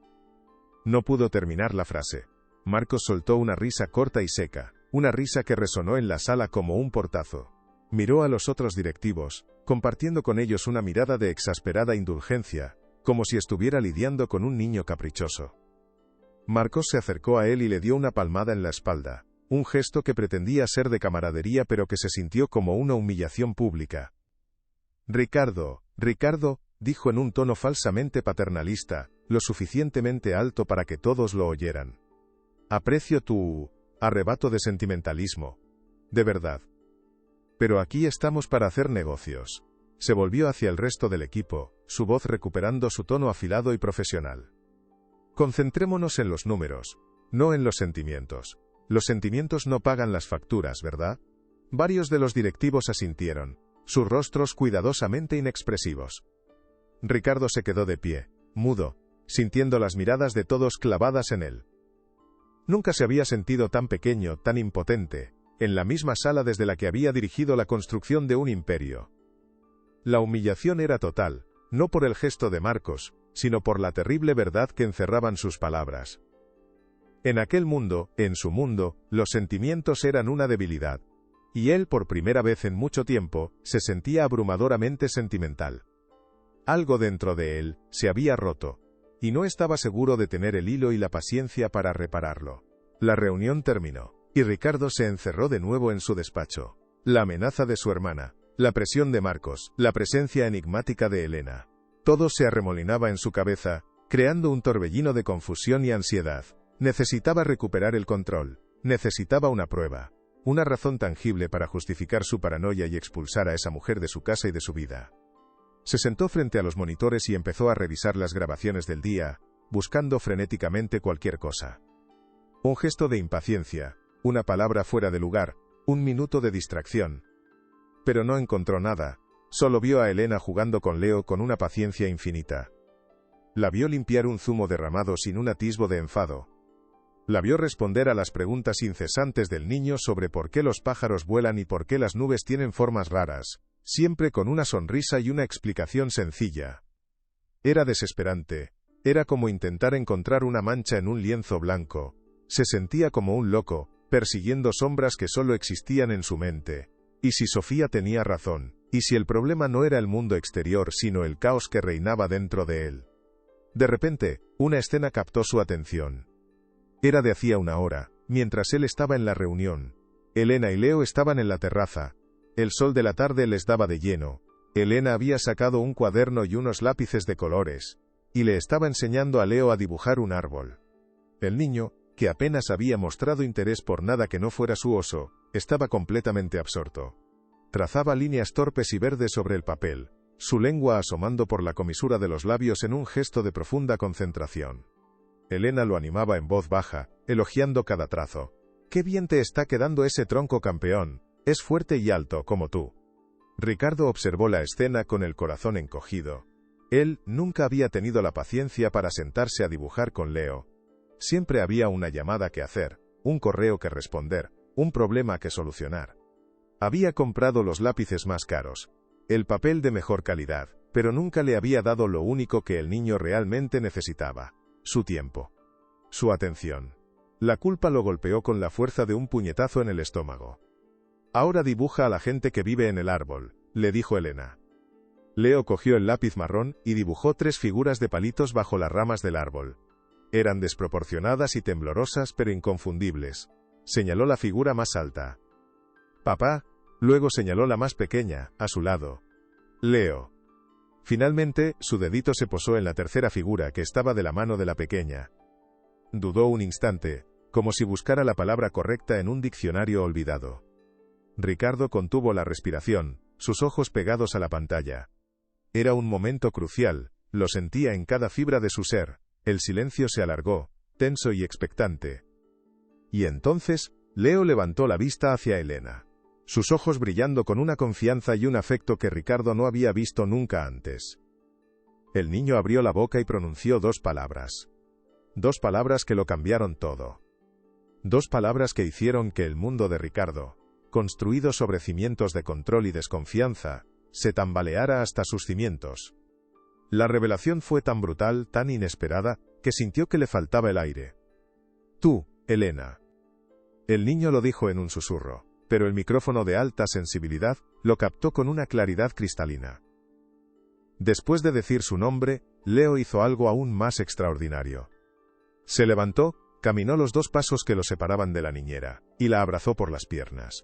No pudo terminar la frase. Marcos soltó una risa corta y seca, una risa que resonó en la sala como un portazo. Miró a los otros directivos, compartiendo con ellos una mirada de exasperada indulgencia, como si estuviera lidiando con un niño caprichoso. Marcos se acercó a él y le dio una palmada en la espalda, un gesto que pretendía ser de camaradería pero que se sintió como una humillación pública. «Ricardo, Ricardo», dijo en un tono falsamente paternalista, lo suficientemente alto para que todos lo oyeran. «Aprecio tu arrebato de sentimentalismo. De verdad. Pero aquí estamos para hacer negocios». Se volvió hacia el resto del equipo, su voz recuperando su tono afilado y profesional. Concentrémonos en los números, no en los sentimientos. Los sentimientos no pagan las facturas, ¿verdad? Varios de los directivos asintieron, sus rostros cuidadosamente inexpresivos. Ricardo se quedó de pie, mudo, sintiendo las miradas de todos clavadas en él. Nunca se había sentido tan pequeño, tan impotente, en la misma sala desde la que había dirigido la construcción de un imperio. La humillación era total, no por el gesto de Marcos, sino por la terrible verdad que encerraban sus palabras. En aquel mundo, en su mundo, los sentimientos eran una debilidad. Y él, por primera vez en mucho tiempo, se sentía abrumadoramente sentimental. Algo dentro de él se había roto, y no estaba seguro de tener el hilo y la paciencia para repararlo. La reunión terminó, y Ricardo se encerró de nuevo en su despacho. La amenaza de su hermana, la presión de Marcos, la presencia enigmática de Elena. Todo se arremolinaba en su cabeza, creando un torbellino de confusión y ansiedad. Necesitaba recuperar el control, necesitaba una prueba, una razón tangible para justificar su paranoia y expulsar a esa mujer de su casa y de su vida. Se sentó frente a los monitores y empezó a revisar las grabaciones del día, buscando frenéticamente cualquier cosa. Un gesto de impaciencia, una palabra fuera de lugar, un minuto de distracción. Pero no encontró nada, solo vio a Elena jugando con Leo con una paciencia infinita. La vio limpiar un zumo derramado sin un atisbo de enfado. La vio responder a las preguntas incesantes del niño sobre por qué los pájaros vuelan y por qué las nubes tienen formas raras, siempre con una sonrisa y una explicación sencilla. Era desesperante, era como intentar encontrar una mancha en un lienzo blanco. Se sentía como un loco, persiguiendo sombras que solo existían en su mente. ¿Y si Sofía tenía razón? ¿Y si el problema no era el mundo exterior sino el caos que reinaba dentro de él? De repente, una escena captó su atención. Era de hacía una hora, mientras él estaba en la reunión. Elena y Leo estaban en la terraza. El sol de la tarde les daba de lleno. Elena había sacado un cuaderno y unos lápices de colores, y le estaba enseñando a Leo a dibujar un árbol. El niño, que apenas había mostrado interés por nada que no fuera su oso, estaba completamente absorto. Trazaba líneas torpes y verdes sobre el papel, su lengua asomando por la comisura de los labios en un gesto de profunda concentración. Elena lo animaba en voz baja, elogiando cada trazo. «¡Qué bien te está quedando ese tronco, campeón! Es fuerte y alto, como tú». Ricardo observó la escena con el corazón encogido. Él nunca había tenido la paciencia para sentarse a dibujar con Leo. Siempre había una llamada que hacer, un correo que responder, un problema que solucionar. Había comprado los lápices más caros, el papel de mejor calidad, pero nunca le había dado lo único que el niño realmente necesitaba: su tiempo, su atención. La culpa lo golpeó con la fuerza de un puñetazo en el estómago. «Ahora dibuja a la gente que vive en el árbol», le dijo Elena. Leo cogió el lápiz marrón y dibujó 3 figuras de palitos bajo las ramas del árbol. Eran desproporcionadas y temblorosas pero inconfundibles. Señaló la figura más alta. «Papá», luego señaló la más pequeña, a su lado. «Leo». Finalmente, su dedito se posó en la tercera figura que estaba de la mano de la pequeña. Dudó un instante, como si buscara la palabra correcta en un diccionario olvidado. Ricardo contuvo la respiración, sus ojos pegados a la pantalla. Era un momento crucial, lo sentía en cada fibra de su ser. El silencio se alargó, tenso y expectante. Y entonces, Leo levantó la vista hacia Elena, sus ojos brillando con una confianza y un afecto que Ricardo no había visto nunca antes. El niño abrió la boca y pronunció 2 palabras. 2 palabras que lo cambiaron todo. 2 palabras que hicieron que el mundo de Ricardo, construido sobre cimientos de control y desconfianza, se tambaleara hasta sus cimientos. La revelación fue tan brutal, tan inesperada, que sintió que le faltaba el aire. «Tú, Elena». El niño lo dijo en un susurro, pero el micrófono de alta sensibilidad lo captó con una claridad cristalina. Después de decir su nombre, Leo hizo algo aún más extraordinario. Se levantó, caminó los 2 pasos que lo separaban de la niñera, y la abrazó por las piernas.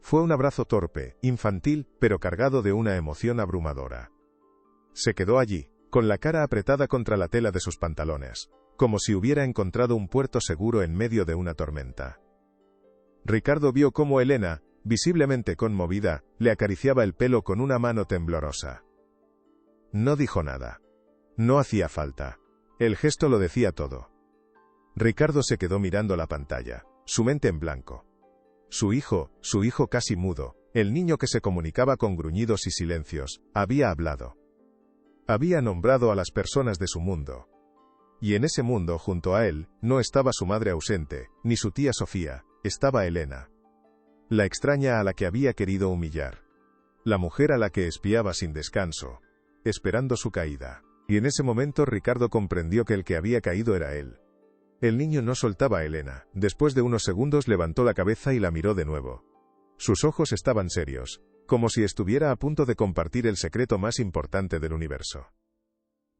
Fue un abrazo torpe, infantil, pero cargado de una emoción abrumadora. Se quedó allí, con la cara apretada contra la tela de sus pantalones, como si hubiera encontrado un puerto seguro en medio de una tormenta. Ricardo vio cómo Elena, visiblemente conmovida, le acariciaba el pelo con una mano temblorosa. No dijo nada. No hacía falta. El gesto lo decía todo. Ricardo se quedó mirando la pantalla, su mente en blanco. Su hijo casi mudo, el niño que se comunicaba con gruñidos y silencios, había hablado. Había nombrado a las personas de su mundo. Y en ese mundo, junto a él, no estaba su madre ausente, ni su tía Sofía, estaba Elena. La extraña a la que había querido humillar. La mujer a la que espiaba sin descanso, esperando su caída. Y en ese momento Ricardo comprendió que el que había caído era él. El niño no soltaba a Elena. Después de unos segundos levantó la cabeza y la miró de nuevo. Sus ojos estaban serios, como si estuviera a punto de compartir el secreto más importante del universo.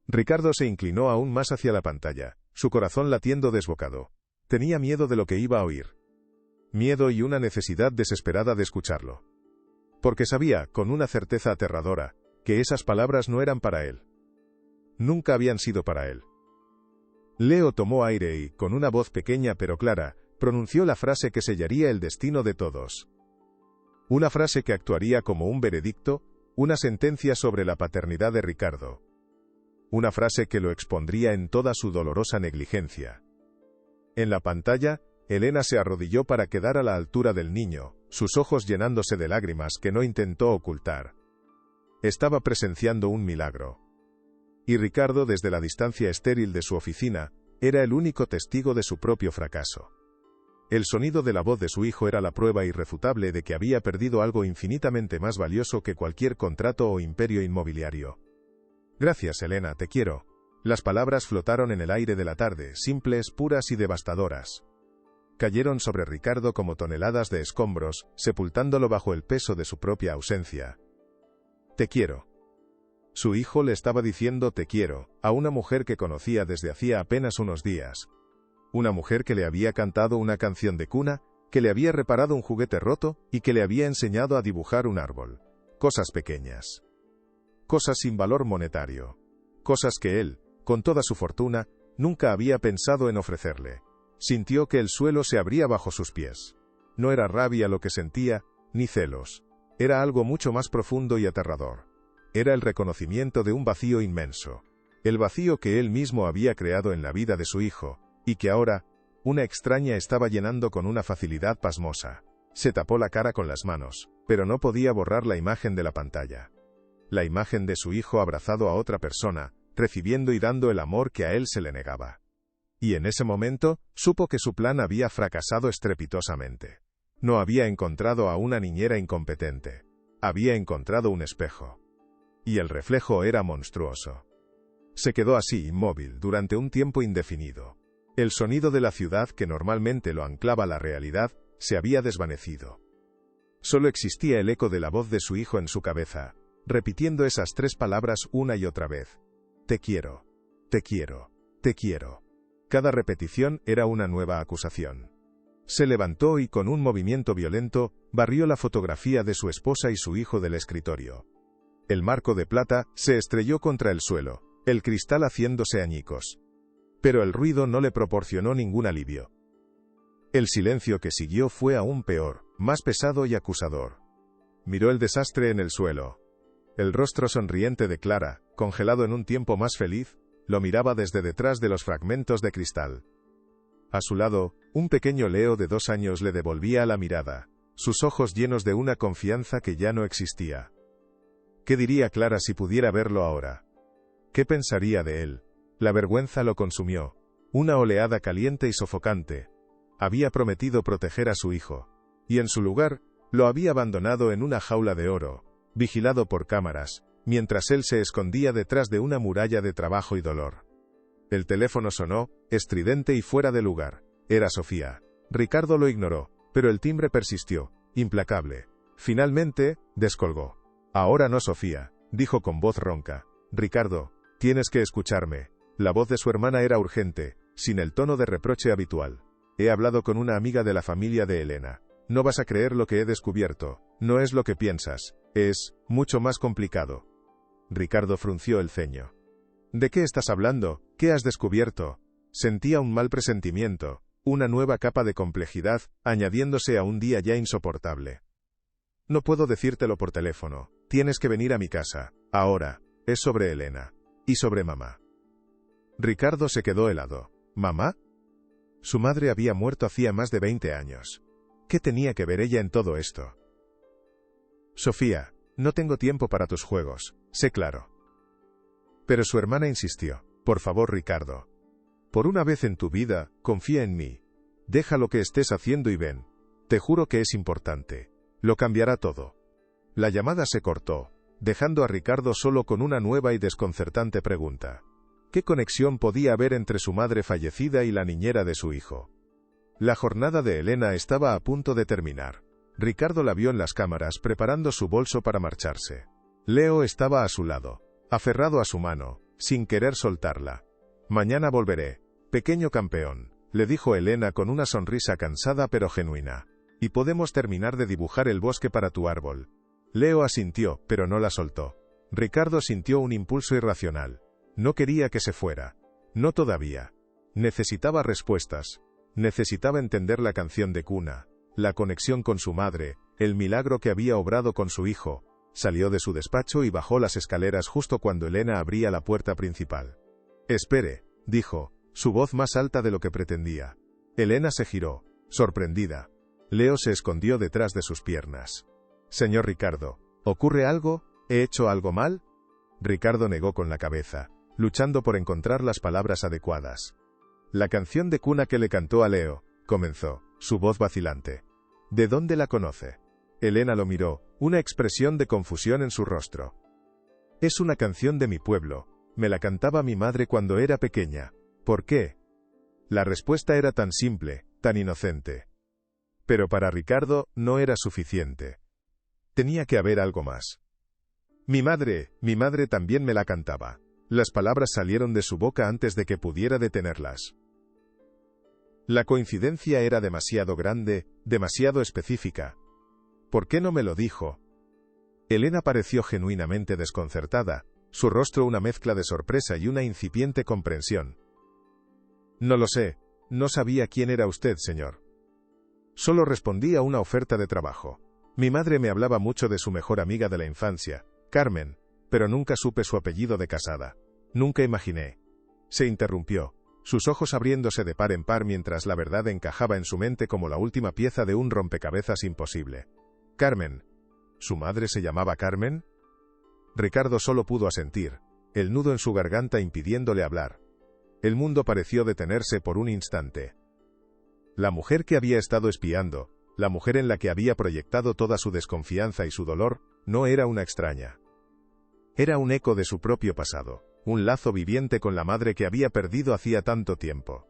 Ricardo se inclinó aún más hacia la pantalla, su corazón latiendo desbocado. Tenía miedo de lo que iba a oír. Miedo y una necesidad desesperada de escucharlo. Porque sabía, con una certeza aterradora, que esas palabras no eran para él. Nunca habían sido para él. Leo tomó aire y, con una voz pequeña pero clara, pronunció la frase que sellaría el destino de todos. Una frase que actuaría como un veredicto, una sentencia sobre la paternidad de Ricardo. Una frase que lo expondría en toda su dolorosa negligencia. En la pantalla, Elena se arrodilló para quedar a la altura del niño, sus ojos llenándose de lágrimas que no intentó ocultar. Estaba presenciando un milagro. Y Ricardo, desde la distancia estéril de su oficina, era el único testigo de su propio fracaso. El sonido de la voz de su hijo era la prueba irrefutable de que había perdido algo infinitamente más valioso que cualquier contrato o imperio inmobiliario. Gracias, Elena, te quiero. Las palabras flotaron en el aire de la tarde, simples, puras y devastadoras. Cayeron sobre Ricardo como toneladas de escombros, sepultándolo bajo el peso de su propia ausencia. Te quiero. Su hijo le estaba diciendo te quiero, a una mujer que conocía desde hacía apenas unos días. Una mujer que le había cantado una canción de cuna, que le había reparado un juguete roto y que le había enseñado a dibujar un árbol. Cosas pequeñas. Cosas sin valor monetario. Cosas que él, con toda su fortuna, nunca había pensado en ofrecerle. Sintió que el suelo se abría bajo sus pies. No era rabia lo que sentía, ni celos. Era algo mucho más profundo y aterrador. Era el reconocimiento de un vacío inmenso. El vacío que él mismo había creado en la vida de su hijo, y que ahora, una extraña estaba llenando con una facilidad pasmosa. Se tapó la cara con las manos, pero no podía borrar la imagen de la pantalla. La imagen de su hijo abrazado a otra persona, recibiendo y dando el amor que a él se le negaba. Y en ese momento, supo que su plan había fracasado estrepitosamente. No había encontrado a una niñera incompetente. Había encontrado un espejo. Y el reflejo era monstruoso. Se quedó así, inmóvil, durante un tiempo indefinido. El sonido de la ciudad que normalmente lo anclaba a la realidad, se había desvanecido. Solo existía el eco de la voz de su hijo en su cabeza, repitiendo esas 3 palabras una y otra vez. Te quiero, te quiero, te quiero. Cada repetición era una nueva acusación. Se levantó y con un movimiento violento, barrió la fotografía de su esposa y su hijo del escritorio. El marco de plata se estrelló contra el suelo, el cristal haciéndose añicos. Pero el ruido no le proporcionó ningún alivio. El silencio que siguió fue aún peor, más pesado y acusador. Miró el desastre en el suelo. El rostro sonriente de Clara, congelado en un tiempo más feliz, lo miraba desde detrás de los fragmentos de cristal. A su lado, un pequeño Leo de 2 años le devolvía la mirada, sus ojos llenos de una confianza que ya no existía. ¿Qué diría Clara si pudiera verlo ahora? ¿Qué pensaría de él? La vergüenza lo consumió, una oleada caliente y sofocante. Había prometido proteger a su hijo, y en su lugar, lo había abandonado en una jaula de oro, vigilado por cámaras, mientras él se escondía detrás de una muralla de trabajo y dolor. El teléfono sonó, estridente y fuera de lugar. Era Sofía. Ricardo lo ignoró, pero el timbre persistió, implacable. Finalmente, descolgó. Ahora no, Sofía, dijo con voz ronca. Ricardo, tienes que escucharme. La voz de su hermana era urgente, sin el tono de reproche habitual. He hablado con una amiga de la familia de Elena. No vas a creer lo que he descubierto. No es lo que piensas. Es mucho más complicado. Ricardo frunció el ceño. ¿De qué estás hablando? ¿Qué has descubierto? Sentía un mal presentimiento, una nueva capa de complejidad, añadiéndose a un día ya insoportable. No puedo decírtelo por teléfono. Tienes que venir a mi casa. Ahora. Es sobre Elena. Y sobre mamá. Ricardo se quedó helado. ¿Mamá? Su madre había muerto hacía más de 20 años. ¿Qué tenía que ver ella en todo esto? Sofía, no tengo tiempo para tus juegos, sé claro. Pero su hermana insistió. Por favor, Ricardo. Por una vez en tu vida, confía en mí. Deja lo que estés haciendo y ven. Te juro que es importante. Lo cambiará todo. La llamada se cortó, dejando a Ricardo solo con una nueva y desconcertante pregunta. ¿Qué conexión podía haber entre su madre fallecida y la niñera de su hijo? La jornada de Elena estaba a punto de terminar. Ricardo la vio en las cámaras preparando su bolso para marcharse. Leo estaba a su lado, aferrado a su mano, sin querer soltarla. Mañana volveré, pequeño campeón, le dijo Elena con una sonrisa cansada pero genuina. Y podemos terminar de dibujar el bosque para tu árbol. Leo asintió, pero no la soltó. Ricardo sintió un impulso irracional. No quería que se fuera. No todavía. Necesitaba respuestas. Necesitaba entender la canción de cuna, la conexión con su madre, el milagro que había obrado con su hijo. Salió de su despacho y bajó las escaleras justo cuando Elena abría la puerta principal. Espere, dijo, su voz más alta de lo que pretendía. Elena se giró, sorprendida. Leo se escondió detrás de sus piernas. Señor Ricardo, ¿ocurre algo? ¿He hecho algo mal? Ricardo negó con la cabeza, luchando por encontrar las palabras adecuadas. La canción de cuna que le cantó a Leo, comenzó, su voz vacilante. ¿De dónde la conoce? Elena lo miró, una expresión de confusión en su rostro. Es una canción de mi pueblo, me la cantaba mi madre cuando era pequeña. ¿Por qué? La respuesta era tan simple, tan inocente. Pero para Ricardo no era suficiente. Tenía que haber algo más. Mi madre también me la cantaba. Las palabras salieron de su boca antes de que pudiera detenerlas. La coincidencia era demasiado grande, demasiado específica. ¿Por qué no me lo dijo? Elena pareció genuinamente desconcertada, su rostro una mezcla de sorpresa y una incipiente comprensión. No lo sé, no sabía quién era usted, señor. Solo respondí a una oferta de trabajo. Mi madre me hablaba mucho de su mejor amiga de la infancia, Carmen, pero nunca supe su apellido de casada. Nunca imaginé. Se interrumpió, sus ojos abriéndose de par en par mientras la verdad encajaba en su mente como la última pieza de un rompecabezas imposible. Carmen. ¿Su madre se llamaba Carmen? Ricardo solo pudo asentir, el nudo en su garganta impidiéndole hablar. El mundo pareció detenerse por un instante. La mujer que había estado espiando, la mujer en la que había proyectado toda su desconfianza y su dolor, no era una extraña. Era un eco de su propio pasado, un lazo viviente con la madre que había perdido hacía tanto tiempo.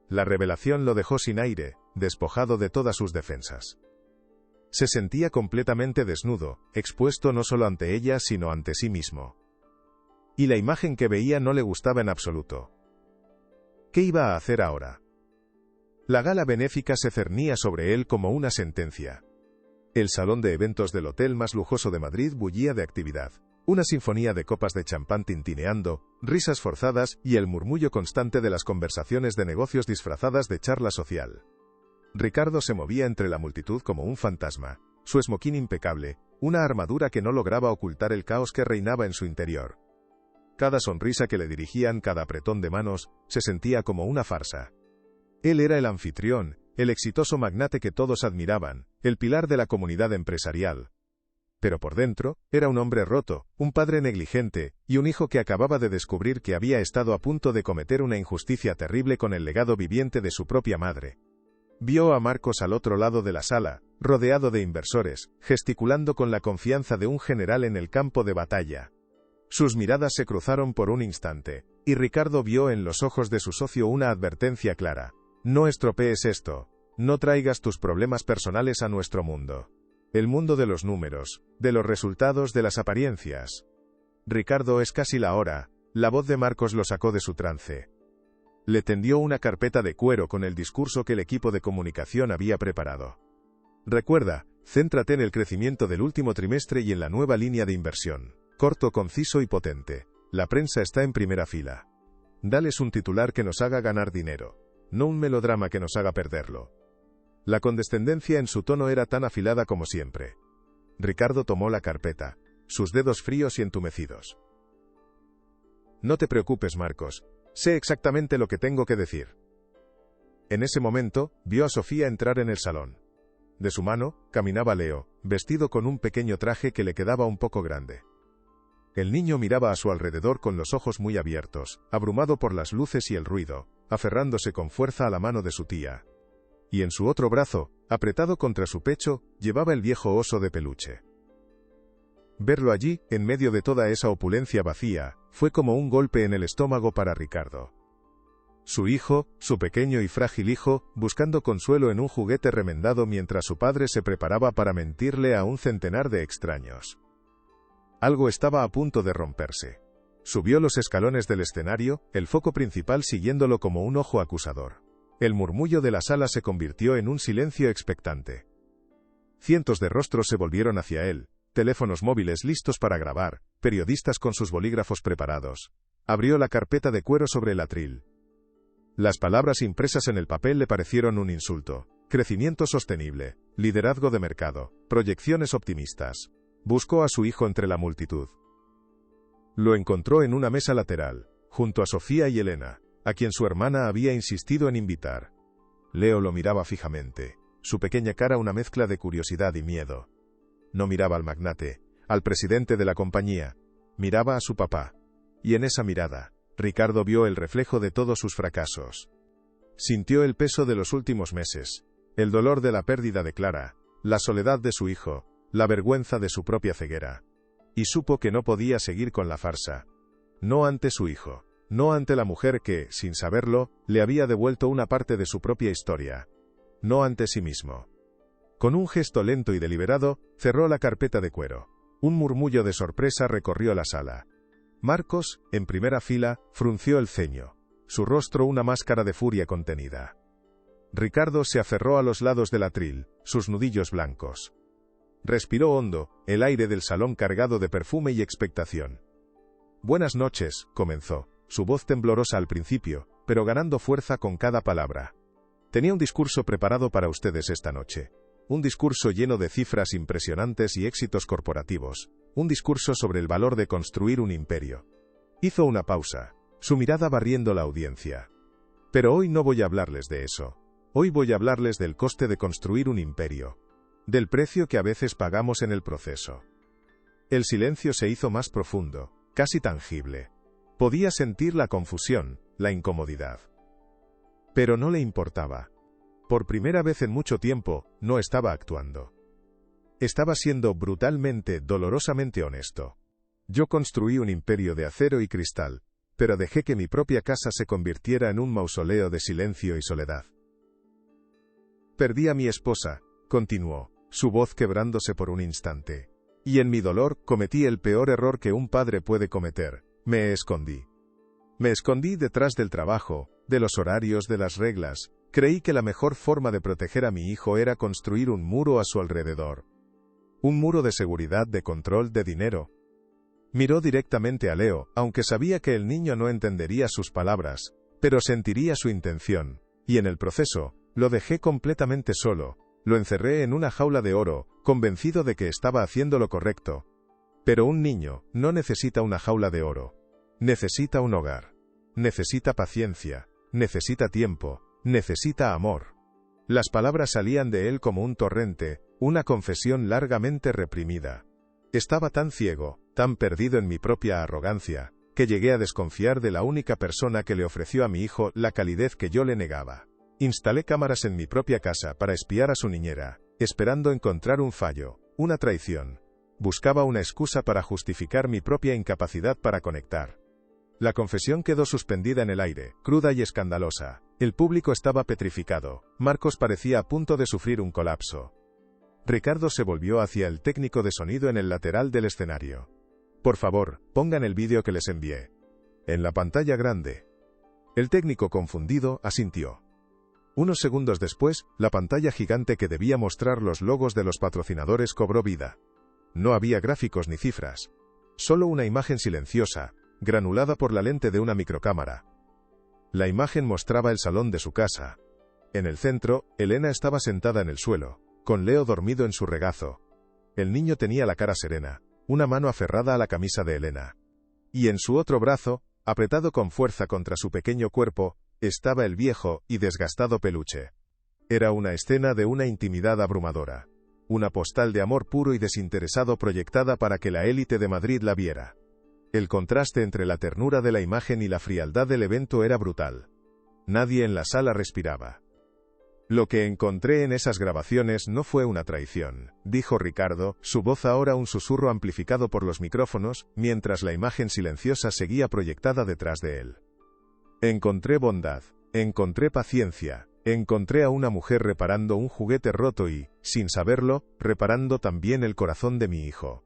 La revelación lo dejó sin aire, despojado de todas sus defensas. Se sentía completamente desnudo, expuesto no solo ante ella sino ante sí mismo. Y la imagen que veía no le gustaba en absoluto. ¿Qué iba a hacer ahora? La gala benéfica se cernía sobre él como una sentencia. El salón de eventos del hotel más lujoso de Madrid bullía de actividad. Una sinfonía de copas de champán tintineando, risas forzadas y el murmullo constante de las conversaciones de negocios disfrazadas de charla social. Ricardo se movía entre la multitud como un fantasma, su esmoquín impecable, una armadura que no lograba ocultar el caos que reinaba en su interior. Cada sonrisa que le dirigían, cada apretón de manos, se sentía como una farsa. Él era el anfitrión, el exitoso magnate que todos admiraban, el pilar de la comunidad empresarial. Pero por dentro, era un hombre roto, un padre negligente, y un hijo que acababa de descubrir que había estado a punto de cometer una injusticia terrible con el legado viviente de su propia madre. Vio a Marcos al otro lado de la sala, rodeado de inversores, gesticulando con la confianza de un general en el campo de batalla. Sus miradas se cruzaron por un instante, y Ricardo vio en los ojos de su socio una advertencia clara. No estropees esto, no traigas tus problemas personales a nuestro mundo. El mundo de los números, de los resultados, de las apariencias. Ricardo, es casi la hora. La voz de Marcos lo sacó de su trance. Le tendió una carpeta de cuero con el discurso que el equipo de comunicación había preparado. Recuerda, céntrate en el crecimiento del último trimestre y en la nueva línea de inversión. Corto, conciso y potente. La prensa está en primera fila. Dales un titular que nos haga ganar dinero, no un melodrama que nos haga perderlo. La condescendencia en su tono era tan afilada como siempre. Ricardo tomó la carpeta, sus dedos fríos y entumecidos. No te preocupes, Marcos, Sé exactamente lo que tengo que decir. En ese momento, vio a Sofía entrar en el salón. De su mano, caminaba Leo, vestido con un pequeño traje que le quedaba un poco grande. El niño miraba a su alrededor con los ojos muy abiertos, abrumado por las luces y el ruido, aferrándose con fuerza a la mano de su tía. Y en su otro brazo, apretado contra su pecho, llevaba el viejo oso de peluche. Verlo allí, en medio de toda esa opulencia vacía, fue como un golpe en el estómago para Ricardo. Su hijo, su pequeño y frágil hijo, buscando consuelo en un juguete remendado mientras su padre se preparaba para mentirle a un centenar de extraños. Algo estaba a punto de romperse. Subió los escalones del escenario, el foco principal siguiéndolo como un ojo acusador. El murmullo de la sala se convirtió en un silencio expectante. Cientos de rostros se volvieron hacia él, teléfonos móviles listos para grabar, periodistas con sus bolígrafos preparados. Abrió la carpeta de cuero sobre el atril. Las palabras impresas en el papel le parecieron un insulto. Crecimiento sostenible, liderazgo de mercado, proyecciones optimistas. Buscó a su hijo entre la multitud. Lo encontró en una mesa lateral, junto a Sofía y Elena, a quien su hermana había insistido en invitar. Leo lo miraba fijamente, su pequeña cara una mezcla de curiosidad y miedo. No miraba al magnate, al presidente de la compañía, miraba a su papá. Y en esa mirada, Ricardo vio el reflejo de todos sus fracasos. Sintió el peso de los últimos meses, el dolor de la pérdida de Clara, la soledad de su hijo, la vergüenza de su propia ceguera. Y supo que no podía seguir con la farsa. No ante su hijo, no ante la mujer que, sin saberlo, le había devuelto una parte de su propia historia. No ante sí mismo. Con un gesto lento y deliberado, cerró la carpeta de cuero. Un murmullo de sorpresa recorrió la sala. Marcos, en primera fila, frunció el ceño, su rostro una máscara de furia contenida. Ricardo se aferró a los lados del atril, sus nudillos blancos. Respiró hondo, el aire del salón cargado de perfume y expectación. Buenas noches, comenzó, su voz temblorosa al principio, pero ganando fuerza con cada palabra. Tenía un discurso preparado para ustedes esta noche. Un discurso lleno de cifras impresionantes y éxitos corporativos. Un discurso sobre el valor de construir un imperio. Hizo una pausa, su mirada barriendo la audiencia. Pero hoy no voy a hablarles de eso. Hoy voy a hablarles del coste de construir un imperio. Del precio que a veces pagamos en el proceso. El silencio se hizo más profundo, casi tangible. Podía sentir la confusión, la incomodidad. Pero no le importaba. Por primera vez en mucho tiempo, no estaba actuando. Estaba siendo brutalmente, dolorosamente honesto. Yo construí un imperio de acero y cristal, pero dejé que mi propia casa se convirtiera en un mausoleo de silencio y soledad. Perdí a mi esposa, continuó, su voz quebrándose por un instante. Y en mi dolor, cometí el peor error que un padre puede cometer, me escondí. Me escondí detrás del trabajo, de los horarios, de las reglas. Creí que la mejor forma de proteger a mi hijo era construir un muro a su alrededor. Un muro de seguridad, de control, de dinero. Miró directamente a Leo, aunque sabía que el niño no entendería sus palabras, pero sentiría su intención, y en el proceso, lo dejé completamente solo, lo encerré en una jaula de oro, convencido de que estaba haciendo lo correcto. Pero un niño no necesita una jaula de oro. Necesita un hogar. Necesita paciencia, necesita tiempo, necesita amor. Las palabras salían de él como un torrente, una confesión largamente reprimida. Estaba tan ciego, tan perdido en mi propia arrogancia, que llegué a desconfiar de la única persona que le ofreció a mi hijo la calidez que yo le negaba. Instalé cámaras en mi propia casa para espiar a su niñera, esperando encontrar un fallo, una traición. Buscaba una excusa para justificar mi propia incapacidad para conectar. La confesión quedó suspendida en el aire, cruda y escandalosa. El público estaba petrificado. Marcos parecía a punto de sufrir un colapso. Ricardo se volvió hacia el técnico de sonido en el lateral del escenario. Por favor, pongan el vídeo que les envié. En la pantalla grande. El técnico confundido asintió. Unos segundos después, la pantalla gigante que debía mostrar los logos de los patrocinadores cobró vida. No había gráficos ni cifras. Solo una imagen silenciosa, granulada por la lente de una microcámara. La imagen mostraba el salón de su casa. En el centro, Elena estaba sentada en el suelo, con Leo dormido en su regazo. El niño tenía la cara serena, una mano aferrada a la camisa de Elena. Y en su otro brazo, Apretado con fuerza contra su pequeño cuerpo, estaba el viejo y desgastado peluche. Era una escena de una intimidad abrumadora. Una postal de amor puro y desinteresado proyectada para que la élite de Madrid la viera. El contraste entre la ternura de la imagen y la frialdad del evento era brutal. Nadie en la sala respiraba. Lo que encontré en esas grabaciones no fue una traición, dijo Ricardo, su voz ahora un susurro amplificado por los micrófonos, mientras la imagen silenciosa seguía proyectada detrás de él. Encontré bondad, encontré paciencia, encontré a una mujer reparando un juguete roto y, sin saberlo, reparando también el corazón de mi hijo.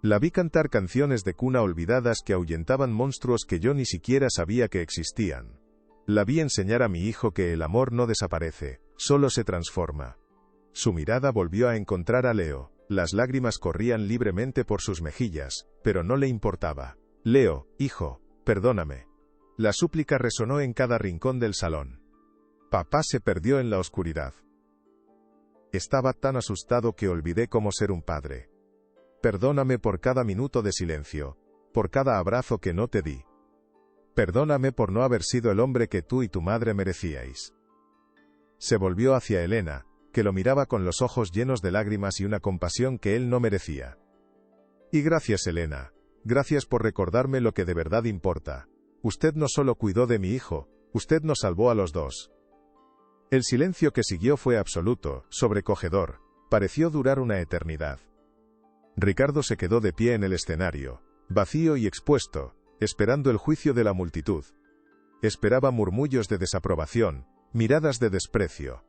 La vi cantar canciones de cuna olvidadas que ahuyentaban monstruos que yo ni siquiera sabía que existían. La vi enseñar a mi hijo que el amor no desaparece, solo se transforma. Su mirada volvió a encontrar a Leo, las lágrimas corrían libremente por sus mejillas, pero no le importaba. Leo, hijo, perdóname. La súplica resonó en cada rincón del salón. Papá se perdió en la oscuridad. Estaba tan asustado que olvidé cómo ser un padre. Perdóname por cada minuto de silencio, por cada abrazo que no te di. Perdóname por no haber sido el hombre que tú y tu madre merecíais. Se volvió hacia Elena, que lo miraba con los ojos llenos de lágrimas y una compasión que él no merecía. Y gracias, Elena, gracias por recordarme lo que de verdad importa. Usted no solo cuidó de mi hijo, usted nos salvó a los dos. El silencio que siguió fue absoluto, sobrecogedor, pareció durar una eternidad. Ricardo se quedó de pie en el escenario, vacío y expuesto, esperando el juicio de la multitud. Esperaba murmullos de desaprobación, miradas de desprecio.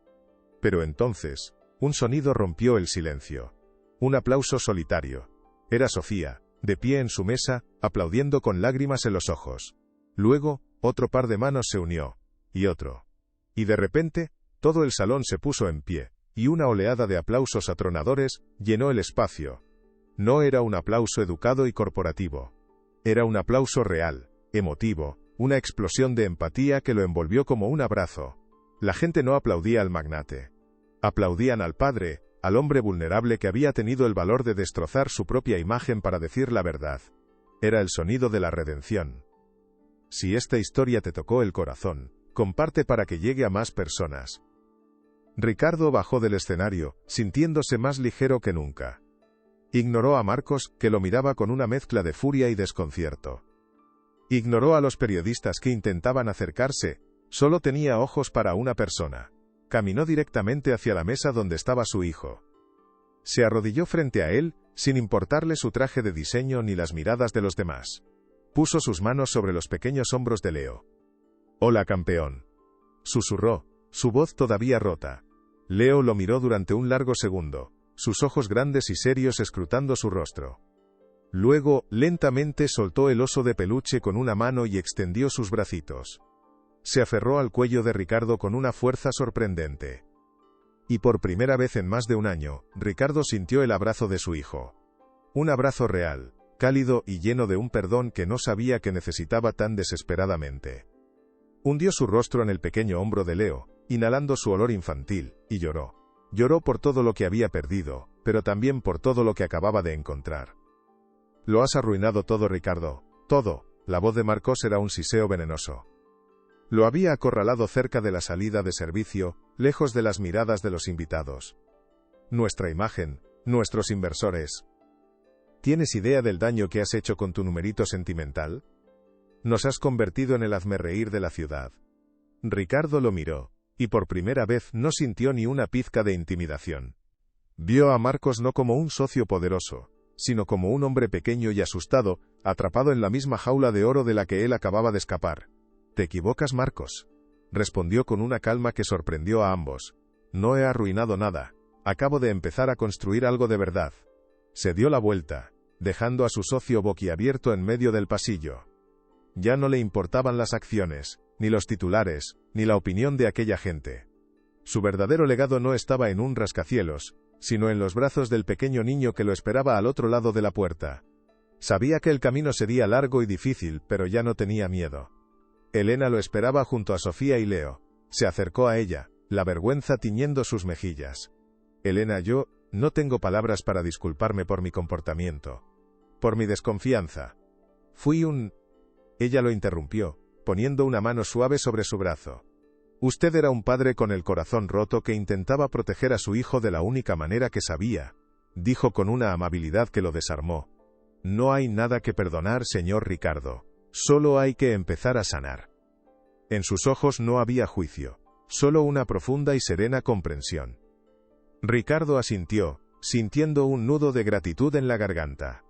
Pero entonces, un sonido rompió el silencio. Un aplauso solitario. Era Sofía, de pie en su mesa, aplaudiendo con lágrimas en los ojos. Luego, otro par de manos se unió, y otro. Y de repente, todo el salón se puso en pie, y una oleada de aplausos atronadores llenó el espacio. No era un aplauso educado y corporativo. Era un aplauso real, emotivo, una explosión de empatía que lo envolvió como un abrazo. La gente no aplaudía al magnate. Aplaudían al padre, al hombre vulnerable que había tenido el valor de destrozar su propia imagen para decir la verdad. Era el sonido de la redención. Si esta historia te tocó el corazón, comparte para que llegue a más personas. Ricardo bajó del escenario, sintiéndose más ligero que nunca. Ignoró a Marcos, que lo miraba con una mezcla de furia y desconcierto. Ignoró a los periodistas que intentaban acercarse, solo tenía ojos para una persona. Caminó directamente hacia la mesa donde estaba su hijo. Se arrodilló frente a él, sin importarle su traje de diseño ni las miradas de los demás. Puso sus manos sobre los pequeños hombros de Leo. «Hola, campeón», susurró, su voz todavía rota. Leo lo miró durante un largo segundo, sus ojos grandes y serios escrutando su rostro. Luego, lentamente soltó el oso de peluche con una mano y extendió sus bracitos. Se aferró al cuello de Ricardo con una fuerza sorprendente. Y por primera vez en más de un año, Ricardo sintió el abrazo de su hijo. Un abrazo real, cálido y lleno de un perdón que no sabía que necesitaba tan desesperadamente. Hundió su rostro en el pequeño hombro de Leo, inhalando su olor infantil, y lloró. Lloró por todo lo que había perdido, pero también por todo lo que acababa de encontrar. «Lo has arruinado todo, Ricardo, todo», la voz de Marcos era un siseo venenoso. Lo había acorralado cerca de la salida de servicio, lejos de las miradas de los invitados. «Nuestra imagen, nuestros inversores. ¿Tienes idea del daño que has hecho con tu numerito sentimental? Nos has convertido en el hazmerreír de la ciudad». Ricardo lo miró, y por primera vez no sintió ni una pizca de intimidación. Vio a Marcos no como un socio poderoso, sino como un hombre pequeño y asustado, atrapado en la misma jaula de oro de la que él acababa de escapar. «Te equivocas, Marcos», respondió con una calma que sorprendió a ambos. «No he arruinado nada. Acabo de empezar a construir algo de verdad». Se dio la vuelta, dejando a su socio boquiabierto en medio del pasillo. Ya no le importaban las acciones, ni los titulares, ni la opinión de aquella gente. Su verdadero legado no estaba en un rascacielos, sino en los brazos del pequeño niño que lo esperaba al otro lado de la puerta. Sabía que el camino sería largo y difícil, pero ya no tenía miedo. Elena lo esperaba junto a Sofía y Leo. Se acercó a ella, la vergüenza tiñendo sus mejillas. «Elena, yo no tengo palabras para disculparme por mi comportamiento. Por mi desconfianza. Fui un Ella lo interrumpió, poniendo una mano suave sobre su brazo. Usted era un padre con el corazón roto que intentaba proteger a su hijo de la única manera que sabía, dijo con una amabilidad que lo desarmó. No hay nada que perdonar, señor Ricardo. Solo hay que empezar a sanar. En sus ojos no había juicio, solo una profunda y serena comprensión. Ricardo asintió, sintiendo un nudo de gratitud en la garganta.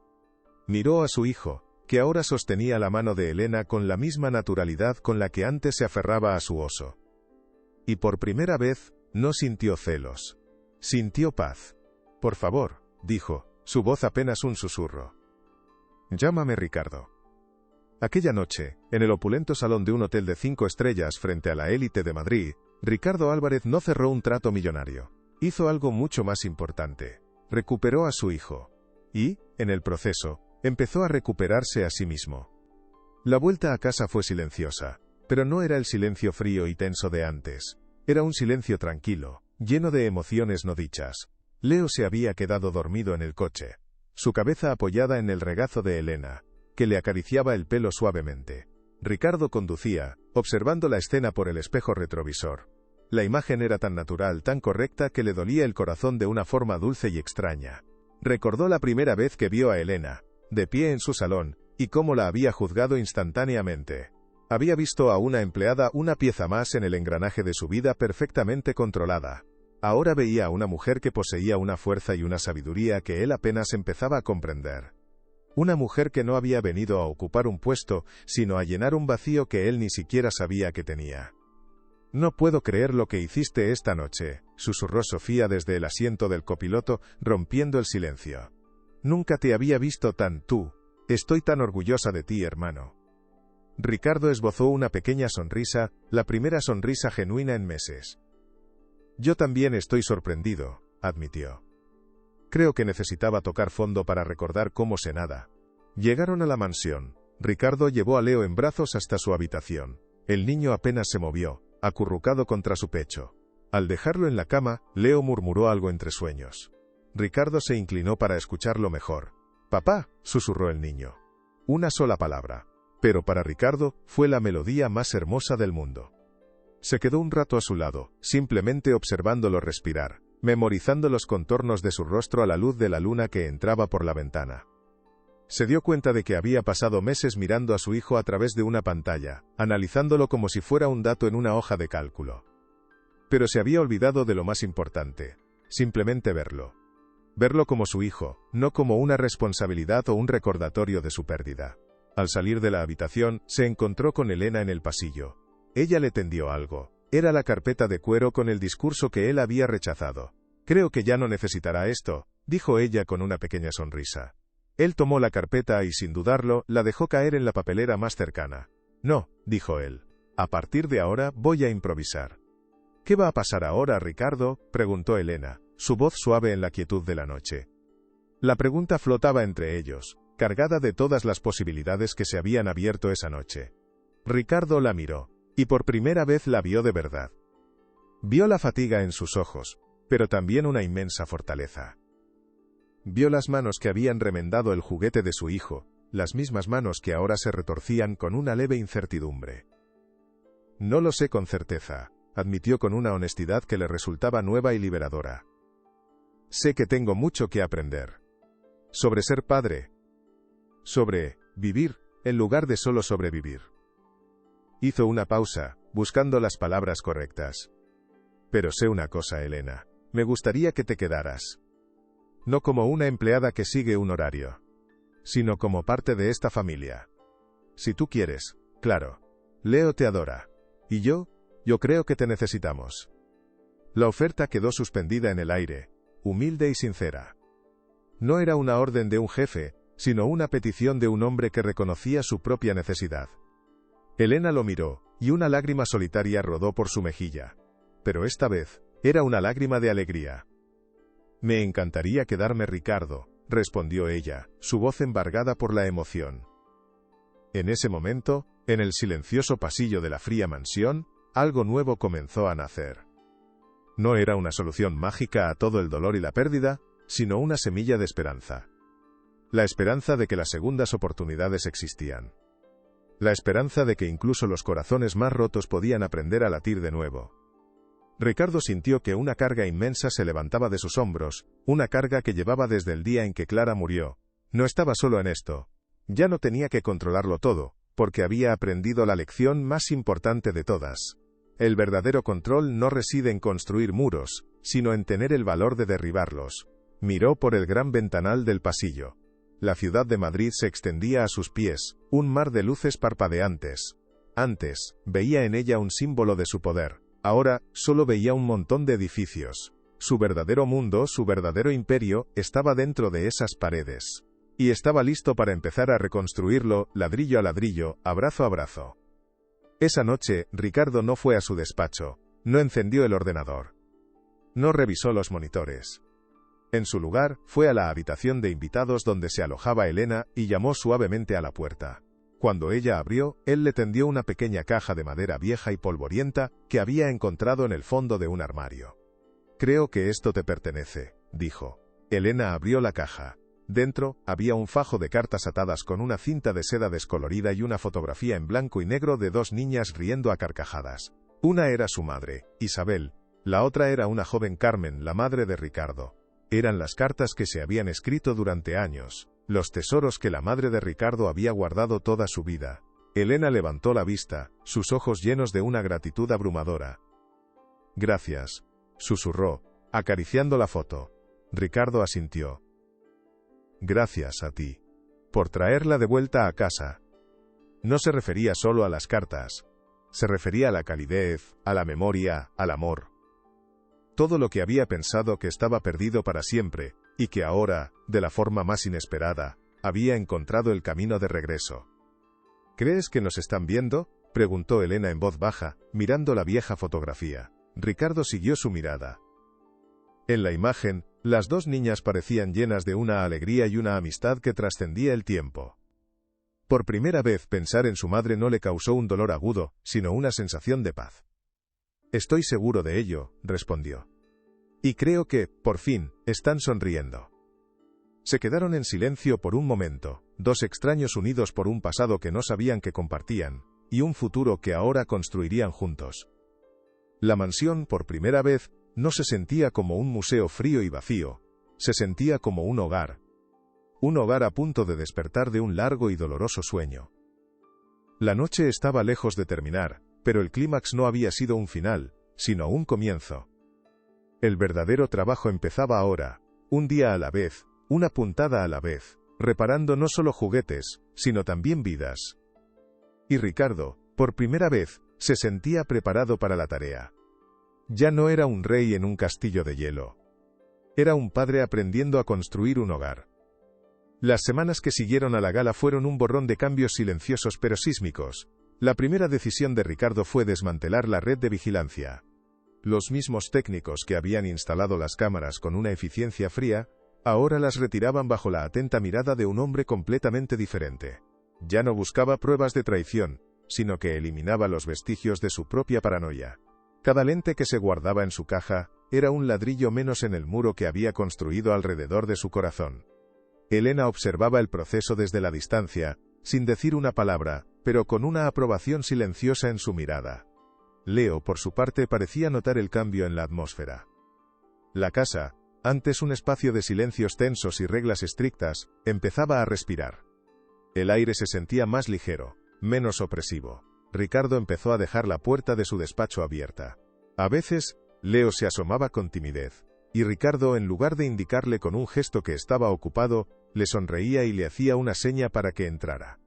Miró a su hijo, que ahora sostenía la mano de Elena con la misma naturalidad con la que antes se aferraba a su oso. Y por primera vez, no sintió celos. Sintió paz. Por favor, dijo, su voz apenas un susurro. Llámame Ricardo. Aquella noche, en el opulento salón de un hotel de 5 estrellas frente a la élite de Madrid, Ricardo Álvarez no cerró un trato millonario. Hizo algo mucho más importante. Recuperó a su hijo. Y, en el proceso, empezó a recuperarse a sí mismo. La vuelta a casa fue silenciosa, pero no era el silencio frío y tenso de antes. Era un silencio tranquilo, lleno de emociones no dichas. Leo se había quedado dormido en el coche, su cabeza apoyada en el regazo de Elena, que le acariciaba el pelo suavemente. Ricardo conducía, observando la escena por el espejo retrovisor. La imagen era tan natural, tan correcta, que le dolía el corazón de una forma dulce y extraña. Recordó la primera vez que vio a Elena, de pie en su salón, y cómo la había juzgado instantáneamente. Había visto a una empleada, una pieza más en el engranaje de su vida perfectamente controlada. Ahora veía a una mujer que poseía una fuerza y una sabiduría que él apenas empezaba a comprender. Una mujer que no había venido a ocupar un puesto, sino a llenar un vacío que él ni siquiera sabía que tenía. No puedo creer lo que hiciste esta noche, susurró Sofía desde el asiento del copiloto, rompiendo el silencio. Nunca te había visto tan tú. Estoy tan orgullosa de ti, hermano. Ricardo esbozó una pequeña sonrisa, la primera sonrisa genuina en meses. Yo también estoy sorprendido, admitió. Creo que necesitaba tocar fondo para recordar cómo se nada. Llegaron a la mansión. Ricardo llevó a Leo en brazos hasta su habitación. El niño apenas se movió, acurrucado contra su pecho. Al dejarlo en la cama, Leo murmuró algo entre sueños. Ricardo se inclinó para escucharlo mejor. «Papá», susurró el niño. Una sola palabra. Pero para Ricardo, fue la melodía más hermosa del mundo. Se quedó un rato a su lado, simplemente observándolo respirar, memorizando los contornos de su rostro a la luz de la luna que entraba por la ventana. Se dio cuenta de que había pasado meses mirando a su hijo a través de una pantalla, analizándolo como si fuera un dato en una hoja de cálculo. Pero se había olvidado de lo más importante, simplemente verlo. Verlo como su hijo, no como una responsabilidad o un recordatorio de su pérdida. Al salir de la habitación, se encontró con Elena en el pasillo. Ella le tendió algo. Era la carpeta de cuero con el discurso que él había rechazado. Creo que ya no necesitará esto, dijo ella con una pequeña sonrisa. Él tomó la carpeta y, sin dudarlo, la dejó caer en la papelera más cercana. No, dijo él. A partir de ahora voy a improvisar. ¿Qué va a pasar ahora, Ricardo?, preguntó Elena, su voz suave en la quietud de la noche. La pregunta flotaba entre ellos, cargada de todas las posibilidades que se habían abierto esa noche. Ricardo la miró, y por primera vez la vio de verdad. Vio la fatiga en sus ojos, pero también una inmensa fortaleza. Vio las manos que habían remendado el juguete de su hijo, las mismas manos que ahora se retorcían con una leve incertidumbre. No lo sé con certeza, admitió con una honestidad que le resultaba nueva y liberadora. Sé que tengo mucho que aprender. Sobre ser padre. Sobre vivir, en lugar de solo sobrevivir. Hizo una pausa, buscando las palabras correctas. Pero sé una cosa, Elena. Me gustaría que te quedaras. No como una empleada que sigue un horario, sino como parte de esta familia. Si tú quieres, claro. Leo te adora. Y yo creo que te necesitamos. La oferta quedó suspendida en el aire, humilde y sincera. No era una orden de un jefe, sino una petición de un hombre que reconocía su propia necesidad. Elena lo miró, y una lágrima solitaria rodó por su mejilla. Pero esta vez, era una lágrima de alegría. Me encantaría quedarme, Ricardo, respondió ella, su voz embargada por la emoción. En ese momento, en el silencioso pasillo de la fría mansión, algo nuevo comenzó a nacer. No era una solución mágica a todo el dolor y la pérdida, sino una semilla de esperanza. La esperanza de que las segundas oportunidades existían. La esperanza de que incluso los corazones más rotos podían aprender a latir de nuevo. Ricardo sintió que una carga inmensa se levantaba de sus hombros, una carga que llevaba desde el día en que Clara murió. No estaba solo en esto. Ya no tenía que controlarlo todo, porque había aprendido la lección más importante de todas. El verdadero control no reside en construir muros, sino en tener el valor de derribarlos. Miró por el gran ventanal del pasillo. La ciudad de Madrid se extendía a sus pies, un mar de luces parpadeantes. Antes, veía en ella un símbolo de su poder. Ahora, solo veía un montón de edificios. Su verdadero mundo, su verdadero imperio, estaba dentro de esas paredes. Y estaba listo para empezar a reconstruirlo, ladrillo a ladrillo, abrazo a brazo. Esa noche, Ricardo no fue a su despacho. No encendió el ordenador. No revisó los monitores. En su lugar, fue a la habitación de invitados donde se alojaba Elena y llamó suavemente a la puerta. Cuando ella abrió, él le tendió una pequeña caja de madera vieja y polvorienta que había encontrado en el fondo de un armario. «Creo que esto te pertenece», dijo. Elena abrió la caja. Dentro, había un fajo de cartas atadas con una cinta de seda descolorida y una fotografía en blanco y negro de dos niñas riendo a carcajadas. Una era su madre, Isabel. La otra era una joven Carmen, la madre de Ricardo. Eran las cartas que se habían escrito durante años, los tesoros que la madre de Ricardo había guardado toda su vida. Elena levantó la vista, sus ojos llenos de una gratitud abrumadora. «Gracias», susurró, acariciando la foto. Ricardo asintió. «Gracias a ti. Por traerla de vuelta a casa». No se refería solo a las cartas. Se refería a la calidez, a la memoria, al amor. Todo lo que había pensado que estaba perdido para siempre, y que ahora, de la forma más inesperada, había encontrado el camino de regreso. «¿Crees que nos están viendo?», preguntó Elena en voz baja, mirando la vieja fotografía. Ricardo siguió su mirada. En la imagen, las dos niñas parecían llenas de una alegría y una amistad que trascendía el tiempo. Por primera vez pensar en su madre no le causó un dolor agudo, sino una sensación de paz. «Estoy seguro de ello», respondió. «Y creo que, por fin, están sonriendo». Se quedaron en silencio por un momento, dos extraños unidos por un pasado que no sabían que compartían, y un futuro que ahora construirían juntos. La mansión, por primera vez, no se sentía como un museo frío y vacío, se sentía como un hogar. Un hogar a punto de despertar de un largo y doloroso sueño. La noche estaba lejos de terminar, pero el clímax no había sido un final, sino un comienzo. El verdadero trabajo empezaba ahora, un día a la vez, una puntada a la vez, reparando no solo juguetes, sino también vidas. Y Ricardo, por primera vez, se sentía preparado para la tarea. Ya no era un rey en un castillo de hielo. Era un padre aprendiendo a construir un hogar. Las semanas que siguieron a la gala fueron un borrón de cambios silenciosos pero sísmicos. La primera decisión de Ricardo fue desmantelar la red de vigilancia. Los mismos técnicos que habían instalado las cámaras con una eficiencia fría, ahora las retiraban bajo la atenta mirada de un hombre completamente diferente. Ya no buscaba pruebas de traición, sino que eliminaba los vestigios de su propia paranoia. Cada lente que se guardaba en su caja era un ladrillo menos en el muro que había construido alrededor de su corazón. Elena observaba el proceso desde la distancia, sin decir una palabra, pero con una aprobación silenciosa en su mirada. Leo, por su parte, parecía notar el cambio en la atmósfera. La casa, antes un espacio de silencios tensos y reglas estrictas, empezaba a respirar. El aire se sentía más ligero, menos opresivo. Ricardo empezó a dejar la puerta de su despacho abierta. A veces, Leo se asomaba con timidez, y Ricardo, en lugar de indicarle con un gesto que estaba ocupado, le sonreía y le hacía una seña para que entrara.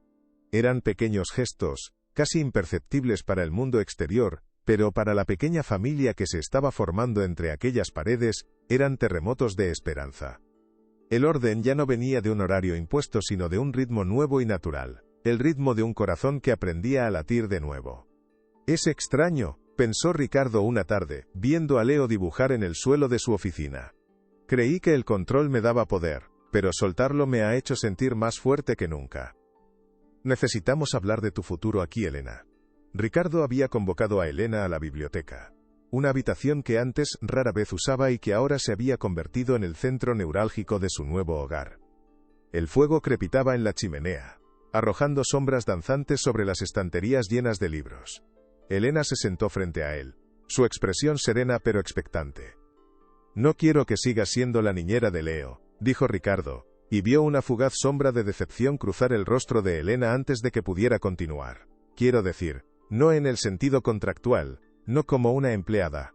Eran pequeños gestos, casi imperceptibles para el mundo exterior, pero para la pequeña familia que se estaba formando entre aquellas paredes, eran terremotos de esperanza. El orden ya no venía de un horario impuesto sino de un ritmo nuevo y natural, el ritmo de un corazón que aprendía a latir de nuevo. «Es extraño», pensó Ricardo una tarde, viendo a Leo dibujar en el suelo de su oficina. «Creí que el control me daba poder, pero soltarlo me ha hecho sentir más fuerte que nunca». «Necesitamos hablar de tu futuro aquí, Elena». Ricardo había convocado a Elena a la biblioteca. Una habitación que antes rara vez usaba y que ahora se había convertido en el centro neurálgico de su nuevo hogar. El fuego crepitaba en la chimenea. arrojando sombras danzantes sobre las estanterías llenas de libros. Elena se sentó frente a él, su expresión serena pero expectante. «No quiero que sigas siendo la niñera de Leo», dijo Ricardo, y vio una fugaz sombra de decepción cruzar el rostro de Elena antes de que pudiera continuar. «Quiero decir, no en el sentido contractual, no como una empleada».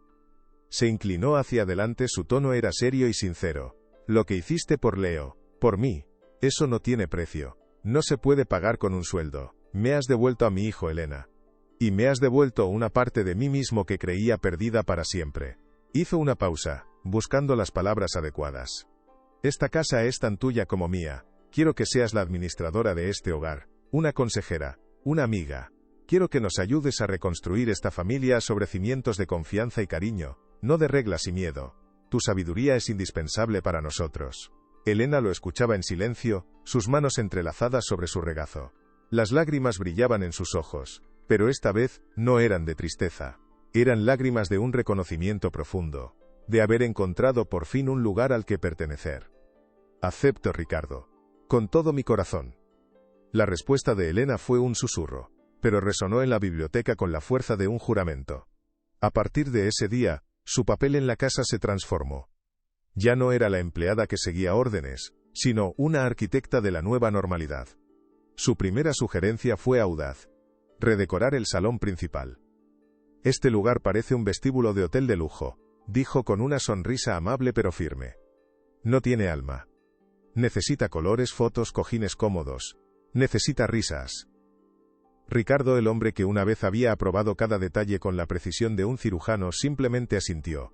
Se inclinó hacia adelante, su tono era serio y sincero. «Lo que hiciste por Leo, por mí, eso no tiene precio. No se puede pagar con un sueldo. Me has devuelto a mi hijo, Elena. Y me has devuelto una parte de mí mismo que creía perdida para siempre». Hizo una pausa, buscando las palabras adecuadas. «Esta casa es tan tuya como mía. Quiero que seas la administradora de este hogar, una consejera, una amiga. Quiero que nos ayudes a reconstruir esta familia sobre cimientos de confianza y cariño, no de reglas y miedo. Tu sabiduría es indispensable para nosotros». Elena lo escuchaba en silencio, sus manos entrelazadas sobre su regazo. Las lágrimas brillaban en sus ojos, pero esta vez no eran de tristeza. Eran lágrimas de un reconocimiento profundo, de haber encontrado por fin un lugar al que pertenecer. «Acepto, Ricardo. Con todo mi corazón». La respuesta de Elena fue un susurro, pero resonó en la biblioteca con la fuerza de un juramento. A partir de ese día, su papel en la casa se transformó. Ya no era la empleada que seguía órdenes, sino una arquitecta de la nueva normalidad. Su primera sugerencia fue audaz: redecorar el salón principal. «Este lugar parece un vestíbulo de hotel de lujo», dijo con una sonrisa amable pero firme. «No tiene alma. Necesita colores, fotos, cojines cómodos. Necesita risas». Ricardo, el hombre que una vez había aprobado cada detalle con la precisión de un cirujano, simplemente asintió.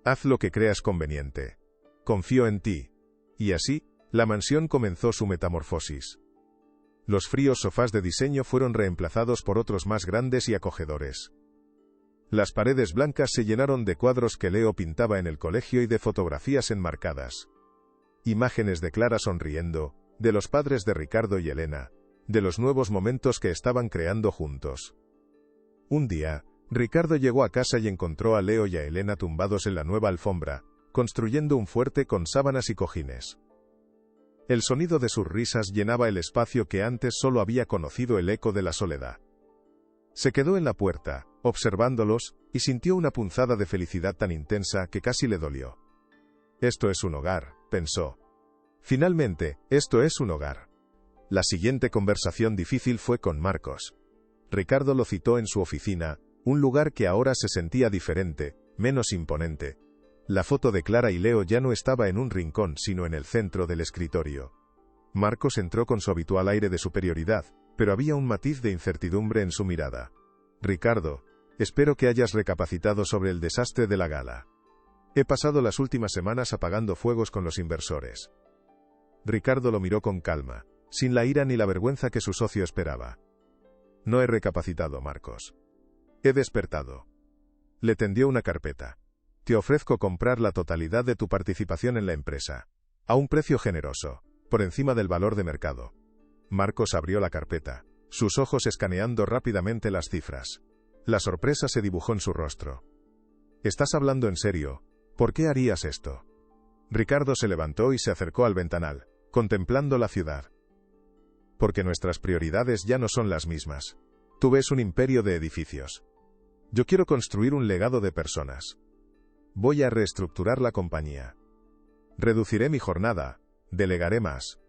«Haz lo que creas conveniente. Confío en ti». Y así, la mansión comenzó su metamorfosis. Los fríos sofás de diseño fueron reemplazados por otros más grandes y acogedores. Las paredes blancas se llenaron de cuadros que Leo pintaba en el colegio y de fotografías enmarcadas. Imágenes de Clara sonriendo, de los padres de Ricardo y Elena, de los nuevos momentos que estaban creando juntos. Un día, Ricardo llegó a casa y encontró a Leo y a Elena tumbados en la nueva alfombra, construyendo un fuerte con sábanas y cojines. El sonido de sus risas llenaba el espacio que antes solo había conocido el eco de la soledad. Se quedó en la puerta, observándolos, y sintió una punzada de felicidad tan intensa que casi le dolió. «Esto es un hogar», pensó. «Finalmente, esto es un hogar». La siguiente conversación difícil fue con Marcos. Ricardo lo citó en su oficina, un lugar que ahora se sentía diferente, menos imponente. La foto de Clara y Leo ya no estaba en un rincón sino en el centro del escritorio. Marcos entró con su habitual aire de superioridad, pero había un matiz de incertidumbre en su mirada. «Ricardo, espero que hayas recapacitado sobre el desastre de la gala. He pasado las últimas semanas apagando fuegos con los inversores». Ricardo lo miró con calma, sin la ira ni la vergüenza que su socio esperaba. «No he recapacitado, Marcos. He despertado». Le tendió una carpeta. «Te ofrezco comprar la totalidad de tu participación en la empresa, a un precio generoso, por encima del valor de mercado». Marcos abrió la carpeta, sus ojos escaneando rápidamente las cifras. La sorpresa se dibujó en su rostro. «¿Estás hablando en serio? ¿Por qué harías esto?» Ricardo se levantó y se acercó al ventanal, contemplando la ciudad. «Porque nuestras prioridades ya no son las mismas. Tú ves un imperio de edificios. Yo quiero construir un legado de personas. Voy a reestructurar la compañía. Reduciré mi jornada, delegaré más.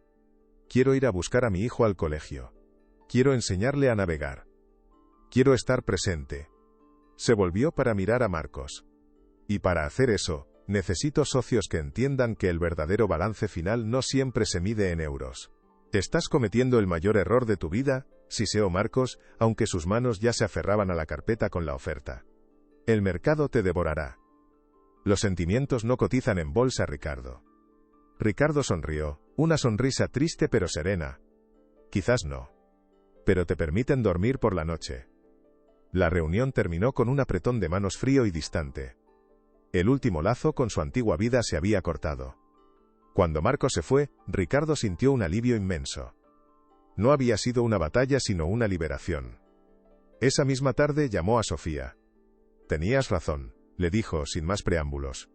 Quiero ir a buscar a mi hijo al colegio. Quiero enseñarle a navegar. Quiero estar presente». Se volvió para mirar a Marcos. «Y para hacer eso, necesito socios que entiendan que el verdadero balance final no siempre se mide en euros». «Estás cometiendo el mayor error de tu vida», siseó Marcos, aunque sus manos ya se aferraban a la carpeta con la oferta. «El mercado te devorará». «Los sentimientos no cotizan en bolsa, Ricardo». Ricardo sonrió, una sonrisa triste pero serena. «Quizás no. Pero te permiten dormir por la noche». La reunión terminó con un apretón de manos frío y distante. El último lazo con su antigua vida se había cortado. Cuando Marcos se fue, Ricardo sintió un alivio inmenso. No había sido una batalla sino una liberación. Esa misma tarde llamó a Sofía. «Tenías razón», le dijo sin más preámbulos.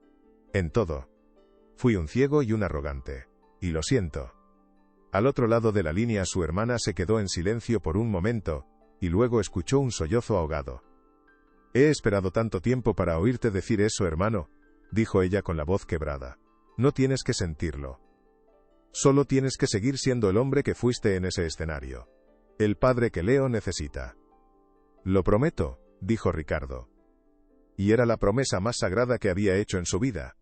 «En todo. Fui un ciego y un arrogante. Y lo siento. Al otro lado de la línea su hermana se quedó en silencio por un momento, y luego escuchó un sollozo ahogado. «He esperado tanto tiempo para oírte decir eso, hermano», dijo ella con la voz quebrada. «No tienes que sentirlo. Solo tienes que seguir siendo el hombre que fuiste en ese escenario. El padre que Leo necesita». «Lo prometo», dijo Ricardo. Y era la promesa más sagrada que había hecho en su vida.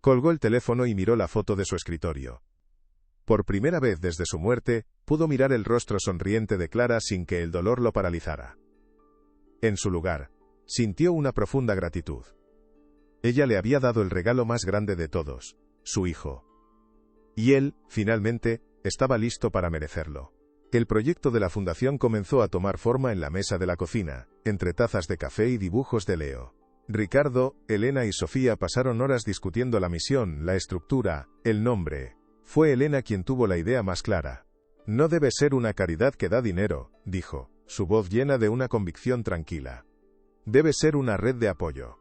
Colgó el teléfono y miró la foto de su escritorio. Por primera vez desde su muerte, pudo mirar el rostro sonriente de Clara sin que el dolor lo paralizara. En su lugar, sintió una profunda gratitud. Ella le había dado el regalo más grande de todos, su hijo. Y él, finalmente, estaba listo para merecerlo. El proyecto de la fundación comenzó a tomar forma en la mesa de la cocina, entre tazas de café y dibujos de Leo. Ricardo, Elena y Sofía pasaron horas discutiendo la misión, la estructura, el nombre. Fue Elena quien tuvo la idea más clara. «No debe ser una caridad que da dinero», dijo, su voz llena de una convicción tranquila. «Debe ser una red de apoyo.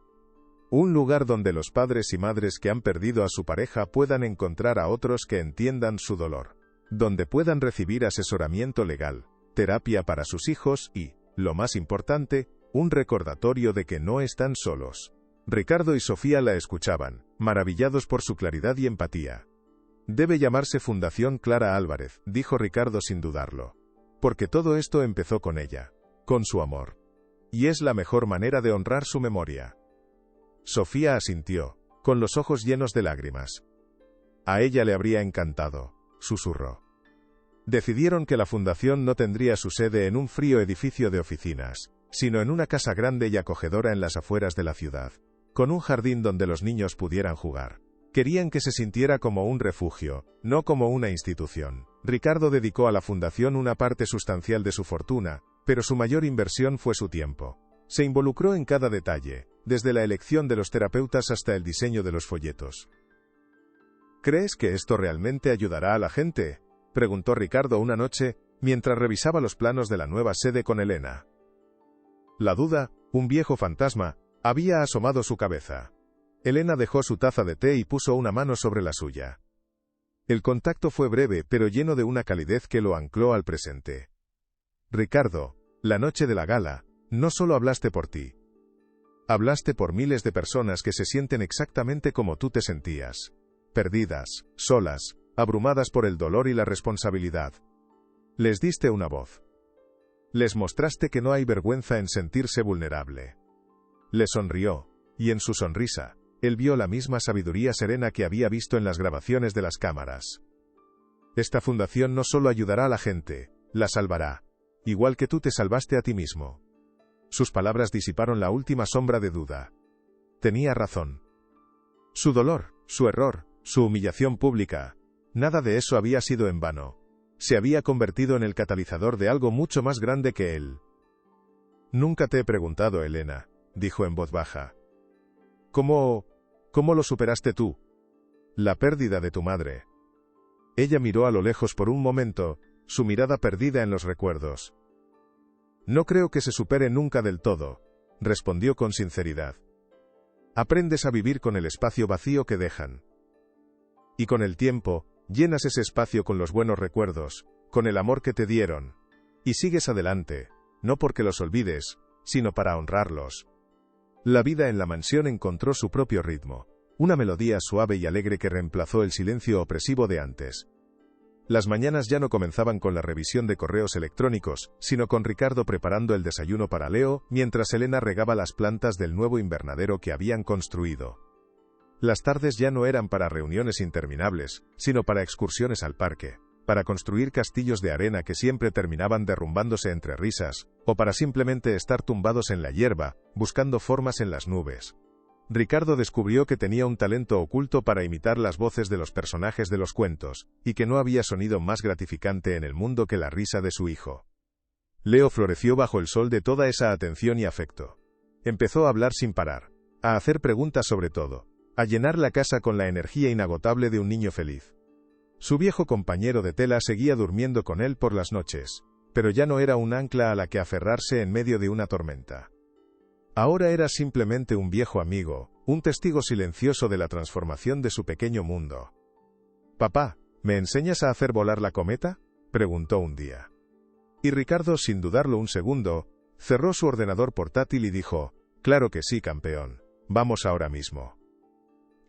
Un lugar donde los padres y madres que han perdido a su pareja puedan encontrar a otros que entiendan su dolor. Donde puedan recibir asesoramiento legal, terapia para sus hijos y, lo más importante, un recordatorio de que no están solos». Ricardo y Sofía la escuchaban, maravillados por su claridad y empatía. «Debe llamarse Fundación Clara Álvarez», dijo Ricardo sin dudarlo. «Porque todo esto empezó con ella, con su amor. Y es la mejor manera de honrar su memoria». Sofía asintió, con los ojos llenos de lágrimas. «A ella le habría encantado», susurró. Decidieron que la fundación no tendría su sede en un frío edificio de oficinas, sino en una casa grande y acogedora en las afueras de la ciudad, con un jardín donde los niños pudieran jugar. Querían que se sintiera como un refugio, no como una institución. Ricardo dedicó a la fundación una parte sustancial de su fortuna, pero su mayor inversión fue su tiempo. Se involucró en cada detalle, desde la elección de los terapeutas hasta el diseño de los folletos. «¿Crees que esto realmente ayudará a la gente?», preguntó Ricardo una noche, mientras revisaba los planos de la nueva sede con Elena. La duda, un viejo fantasma, había asomado su cabeza. Elena dejó su taza de té y puso una mano sobre la suya. El contacto fue breve pero lleno de una calidez que lo ancló al presente. «Ricardo, la noche de la gala, no solo hablaste por ti. Hablaste por miles de personas que se sienten exactamente como tú te sentías. Perdidas, solas, abrumadas por el dolor y la responsabilidad. Les diste una voz. Les mostraste que no hay vergüenza en sentirse vulnerable». Le sonrió, y en su sonrisa, él vio la misma sabiduría serena que había visto en las grabaciones de las cámaras. «Esta fundación no solo ayudará a la gente, la salvará, igual que tú te salvaste a ti mismo». Sus palabras disiparon la última sombra de duda. Tenía razón. Su dolor, su error, su humillación pública, nada de eso había sido en vano. Se había convertido en el catalizador de algo mucho más grande que él. «Nunca te he preguntado, Elena», dijo en voz baja. ¿Cómo lo superaste tú? La pérdida de tu madre». Ella miró a lo lejos por un momento, su mirada perdida en los recuerdos. «No creo que se supere nunca del todo», respondió con sinceridad. «Aprendes a vivir con el espacio vacío que dejan. Y con el tiempo, llenas ese espacio con los buenos recuerdos, con el amor que te dieron. Y sigues adelante, no porque los olvides, sino para honrarlos». La vida en la mansión encontró su propio ritmo, una melodía suave y alegre que reemplazó el silencio opresivo de antes. Las mañanas ya no comenzaban con la revisión de correos electrónicos, sino con Ricardo preparando el desayuno para Leo, mientras Elena regaba las plantas del nuevo invernadero que habían construido. Las tardes ya no eran para reuniones interminables, sino para excursiones al parque, para construir castillos de arena que siempre terminaban derrumbándose entre risas, o para simplemente estar tumbados en la hierba, buscando formas en las nubes. Ricardo descubrió que tenía un talento oculto para imitar las voces de los personajes de los cuentos, y que no había sonido más gratificante en el mundo que la risa de su hijo. Leo floreció bajo el sol de toda esa atención y afecto. Empezó a hablar sin parar, a hacer preguntas sobre todo, a llenar la casa con la energía inagotable de un niño feliz. Su viejo compañero de tela seguía durmiendo con él por las noches, pero ya no era un ancla a la que aferrarse en medio de una tormenta. Ahora era simplemente un viejo amigo, un testigo silencioso de la transformación de su pequeño mundo. «Papá», ¿Me enseñas a hacer volar la cometa?, preguntó un día. Y Ricardo, sin dudarlo un segundo, cerró su ordenador portátil y dijo: «Claro que sí, campeón. Vamos ahora mismo».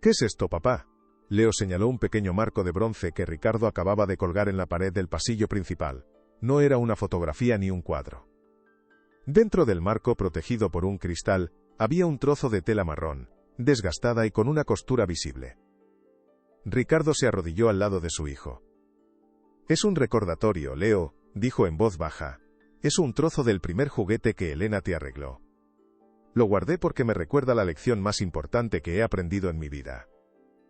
«¿Qué es esto, papá?». Leo señaló un pequeño marco de bronce que Ricardo acababa de colgar en la pared del pasillo principal. No era una fotografía ni un cuadro. Dentro del marco, protegido por un cristal, había un trozo de tela marrón, desgastada y con una costura visible. Ricardo se arrodilló al lado de su hijo. «Es un recordatorio, Leo», dijo en voz baja. «Es un trozo del primer juguete que Elena te arregló. Lo guardé porque me recuerda la lección más importante que he aprendido en mi vida».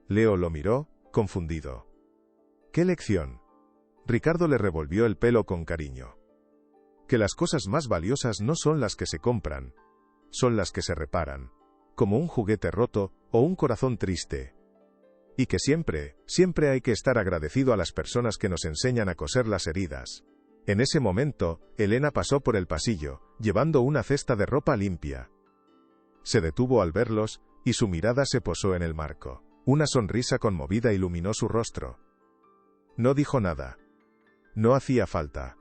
Leo lo miró, confundido. «¿Qué lección?». Ricardo le revolvió el pelo con cariño. «Que las cosas más valiosas no son las que se compran, son las que se reparan, como un juguete roto o un corazón triste. Y que siempre hay que estar agradecido a las personas que nos enseñan a coser las heridas». En ese momento, Elena pasó por el pasillo, llevando una cesta de ropa limpia. Se detuvo al verlos, y su mirada se posó en el marco. Una sonrisa conmovida iluminó su rostro. No dijo nada. No hacía falta.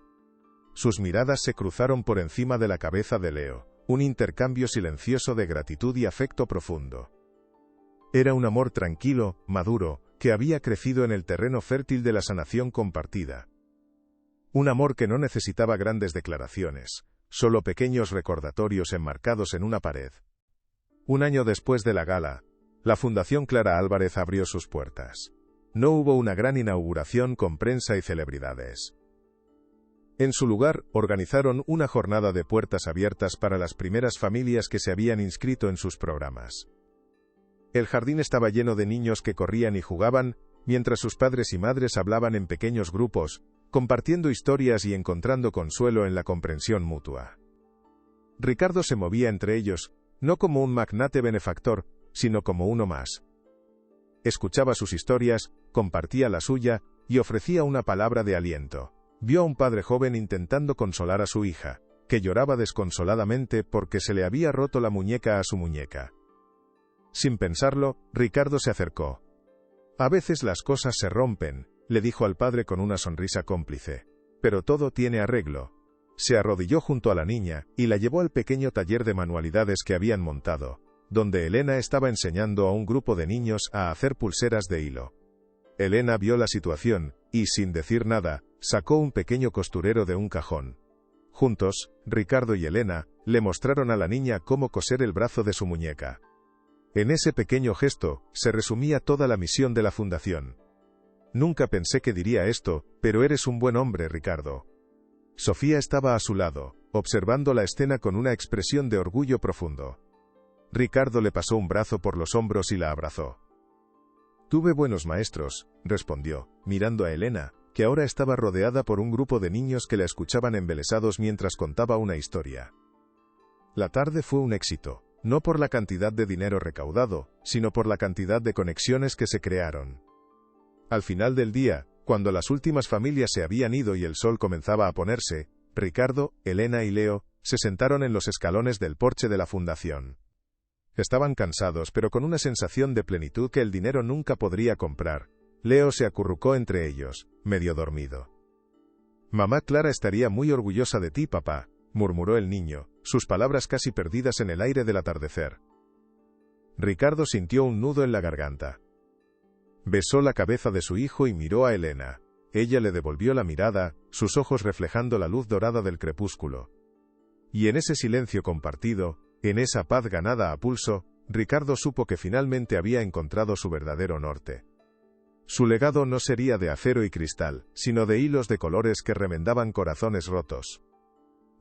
Sus miradas se cruzaron por encima de la cabeza de Leo, un intercambio silencioso de gratitud y afecto profundo. Era un amor tranquilo, maduro, que había crecido en el terreno fértil de la sanación compartida. Un amor que no necesitaba grandes declaraciones, solo pequeños recordatorios enmarcados en una pared. Un año después de la gala, la Fundación Clara Álvarez abrió sus puertas. No hubo una gran inauguración con prensa y celebridades. En su lugar, organizaron una jornada de puertas abiertas para las primeras familias que se habían inscrito en sus programas. El jardín estaba lleno de niños que corrían y jugaban, mientras sus padres y madres hablaban en pequeños grupos, compartiendo historias y encontrando consuelo en la comprensión mutua. Ricardo se movía entre ellos, no como un magnate benefactor, sino como uno más. Escuchaba sus historias, compartía la suya, y ofrecía una palabra de aliento. Vio a un padre joven intentando consolar a su hija, que lloraba desconsoladamente porque se le había roto la muñeca a su muñeca. Sin pensarlo, Ricardo se acercó. «A veces las cosas se rompen», le dijo al padre con una sonrisa cómplice. «Pero todo tiene arreglo». Se arrodilló junto a la niña, y la llevó al pequeño taller de manualidades que habían montado, donde Elena estaba enseñando a un grupo de niños a hacer pulseras de hilo. Elena vio la situación, y sin decir nada, sacó un pequeño costurero de un cajón. Juntos, Ricardo y Elena, le mostraron a la niña cómo coser el brazo de su muñeca. En ese pequeño gesto, se resumía toda la misión de la fundación. «Nunca pensé que diría esto, pero eres un buen hombre, Ricardo». Sofía estaba a su lado, observando la escena con una expresión de orgullo profundo. Ricardo le pasó un brazo por los hombros y la abrazó. «Tuve buenos maestros», respondió, mirando a Elena, que ahora estaba rodeada por un grupo de niños que la escuchaban embelesados mientras contaba una historia. La tarde fue un éxito, no por la cantidad de dinero recaudado, sino por la cantidad de conexiones que se crearon. Al final del día, cuando las últimas familias se habían ido y el sol comenzaba a ponerse, Ricardo, Elena y Leo se sentaron en los escalones del porche de la fundación. Estaban cansados, pero con una sensación de plenitud que el dinero nunca podría comprar. Leo se acurrucó entre ellos, medio dormido. «Mamá Clara estaría muy orgullosa de ti, papá», murmuró el niño, sus palabras casi perdidas en el aire del atardecer. Ricardo sintió un nudo en la garganta. Besó la cabeza de su hijo y miró a Elena. Ella le devolvió la mirada, sus ojos reflejando la luz dorada del crepúsculo. Y en ese silencio compartido, en esa paz ganada a pulso, Ricardo supo que finalmente había encontrado su verdadero norte. Su legado no sería de acero y cristal, sino de hilos de colores que remendaban corazones rotos.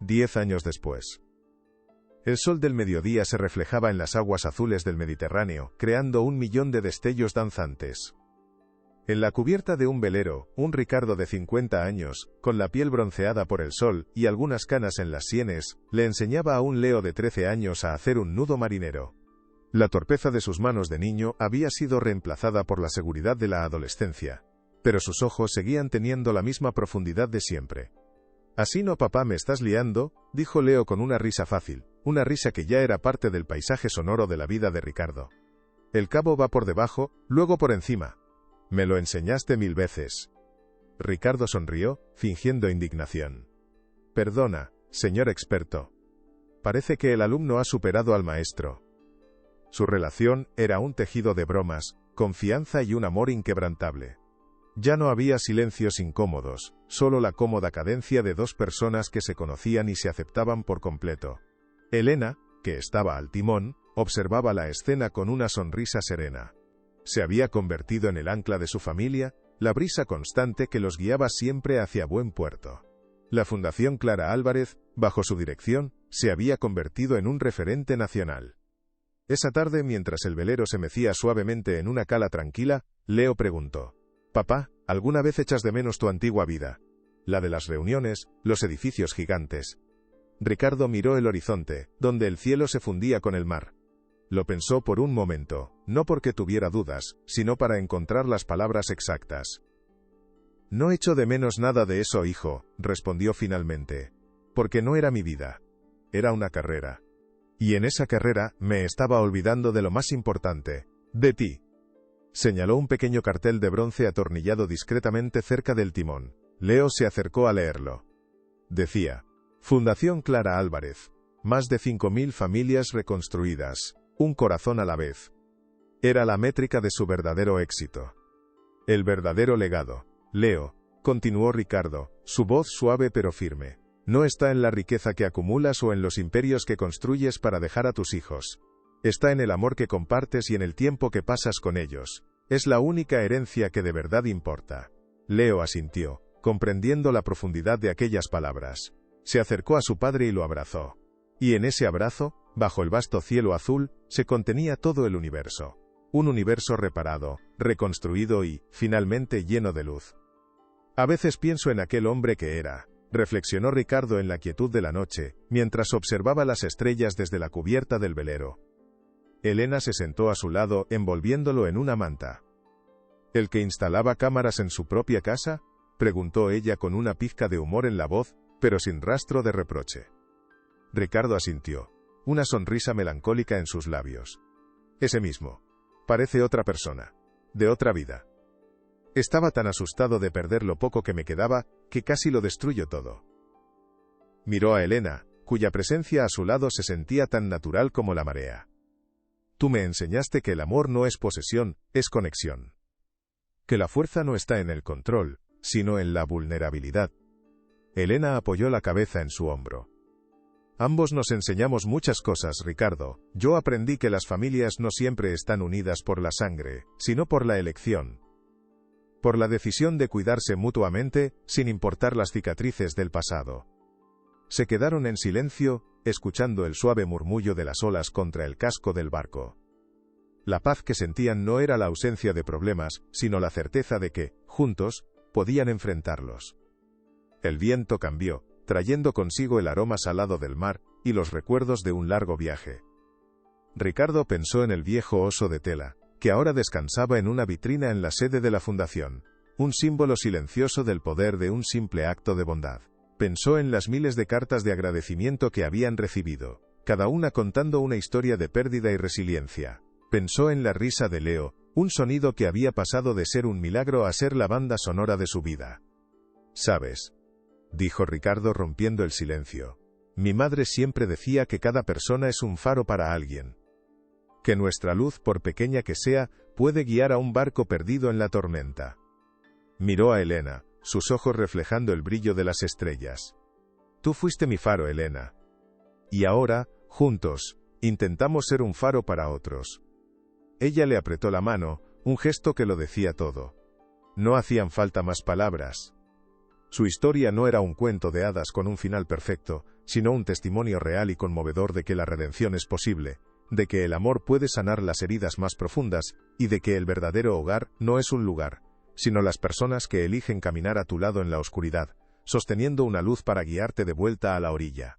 10 años después. El sol del mediodía se reflejaba en las aguas azules del Mediterráneo, creando 1.000.000 de destellos danzantes. En la cubierta de un velero, un Ricardo de 50 años, con la piel bronceada por el sol y algunas canas en las sienes, le enseñaba a un Leo de 13 años a hacer un nudo marinero. La torpeza de sus manos de niño había sido reemplazada por la seguridad de la adolescencia, pero sus ojos seguían teniendo la misma profundidad de siempre. «Así no, papá, me estás liando», dijo Leo con una risa fácil, una risa que ya era parte del paisaje sonoro de la vida de Ricardo. «El cabo va por debajo, luego por encima». Me lo enseñaste 1000 veces. Ricardo sonrió, fingiendo indignación. Perdona, señor experto. Parece que el alumno ha superado al maestro. Su relación era un tejido de bromas, confianza y un amor inquebrantable. Ya no había silencios incómodos, solo la cómoda cadencia de dos personas que se conocían y se aceptaban por completo. Elena, que estaba al timón, observaba la escena con una sonrisa serena. Se había convertido en el ancla de su familia, la brisa constante que los guiaba siempre hacia buen puerto. La Fundación Clara Álvarez, bajo su dirección, se había convertido en un referente nacional. Esa tarde, mientras el velero se mecía suavemente en una cala tranquila, Leo preguntó: «Papá, ¿alguna vez echas de menos tu antigua vida? La de las reuniones, los edificios gigantes». Ricardo miró el horizonte, donde el cielo se fundía con el mar. Lo pensó por un momento, no porque tuviera dudas, sino para encontrar las palabras exactas. «No echo de menos nada de eso, hijo», respondió finalmente. «Porque no era mi vida. Era una carrera. Y en esa carrera me estaba olvidando de lo más importante, de ti». Señaló un pequeño cartel de bronce atornillado discretamente cerca del timón. Leo se acercó a leerlo. Decía: Fundación Clara Álvarez. Más de 5000 familias reconstruidas. Un corazón a la vez. Era la métrica de su verdadero éxito. El verdadero legado. Leo, continuó Ricardo, su voz suave pero firme. No está en la riqueza que acumulas o en los imperios que construyes para dejar a tus hijos. Está en el amor que compartes y en el tiempo que pasas con ellos. Es la única herencia que de verdad importa. Leo asintió, comprendiendo la profundidad de aquellas palabras. Se acercó a su padre y lo abrazó. Y en ese abrazo, bajo el vasto cielo azul, se contenía todo el universo. Un universo reparado, reconstruido y, finalmente, lleno de luz. A veces pienso en aquel hombre que era, reflexionó Ricardo en la quietud de la noche, mientras observaba las estrellas desde la cubierta del velero. Elena se sentó a su lado, envolviéndolo en una manta. ¿El que instalaba cámaras en su propia casa?, preguntó ella con una pizca de humor en la voz, pero sin rastro de reproche. Ricardo asintió, una sonrisa melancólica en sus labios. Ese mismo. Parece otra persona. De otra vida. Estaba tan asustado de perder lo poco que me quedaba, que casi lo destruyo todo. Miró a Elena, cuya presencia a su lado se sentía tan natural como la marea. Tú me enseñaste que el amor no es posesión, es conexión. Que la fuerza no está en el control, sino en la vulnerabilidad. Elena apoyó la cabeza en su hombro. Ambos nos enseñamos muchas cosas, Ricardo. Yo aprendí que las familias no siempre están unidas por la sangre, sino por la elección. Por la decisión de cuidarse mutuamente, sin importar las cicatrices del pasado. Se quedaron en silencio, escuchando el suave murmullo de las olas contra el casco del barco. La paz que sentían no era la ausencia de problemas, sino la certeza de que, juntos, podían enfrentarlos. El viento cambió, trayendo consigo el aroma salado del mar, y los recuerdos de un largo viaje. Ricardo pensó en el viejo oso de tela, que ahora descansaba en una vitrina en la sede de la fundación, un símbolo silencioso del poder de un simple acto de bondad. Pensó en las miles de cartas de agradecimiento que habían recibido, cada una contando una historia de pérdida y resiliencia. Pensó en la risa de Leo, un sonido que había pasado de ser un milagro a ser la banda sonora de su vida. «¿Sabes?», dijo Ricardo rompiendo el silencio. «Mi madre siempre decía que cada persona es un faro para alguien. Que nuestra luz, por pequeña que sea, puede guiar a un barco perdido en la tormenta». Miró a Elena, sus ojos reflejando el brillo de las estrellas. «Tú fuiste mi faro, Elena. Y ahora, juntos, intentamos ser un faro para otros». Ella le apretó la mano, un gesto que lo decía todo. No hacían falta más palabras. Su historia no era un cuento de hadas con un final perfecto, sino un testimonio real y conmovedor de que la redención es posible, de que el amor puede sanar las heridas más profundas, y de que el verdadero hogar no es un lugar, sino las personas que eligen caminar a tu lado en la oscuridad, sosteniendo una luz para guiarte de vuelta a la orilla.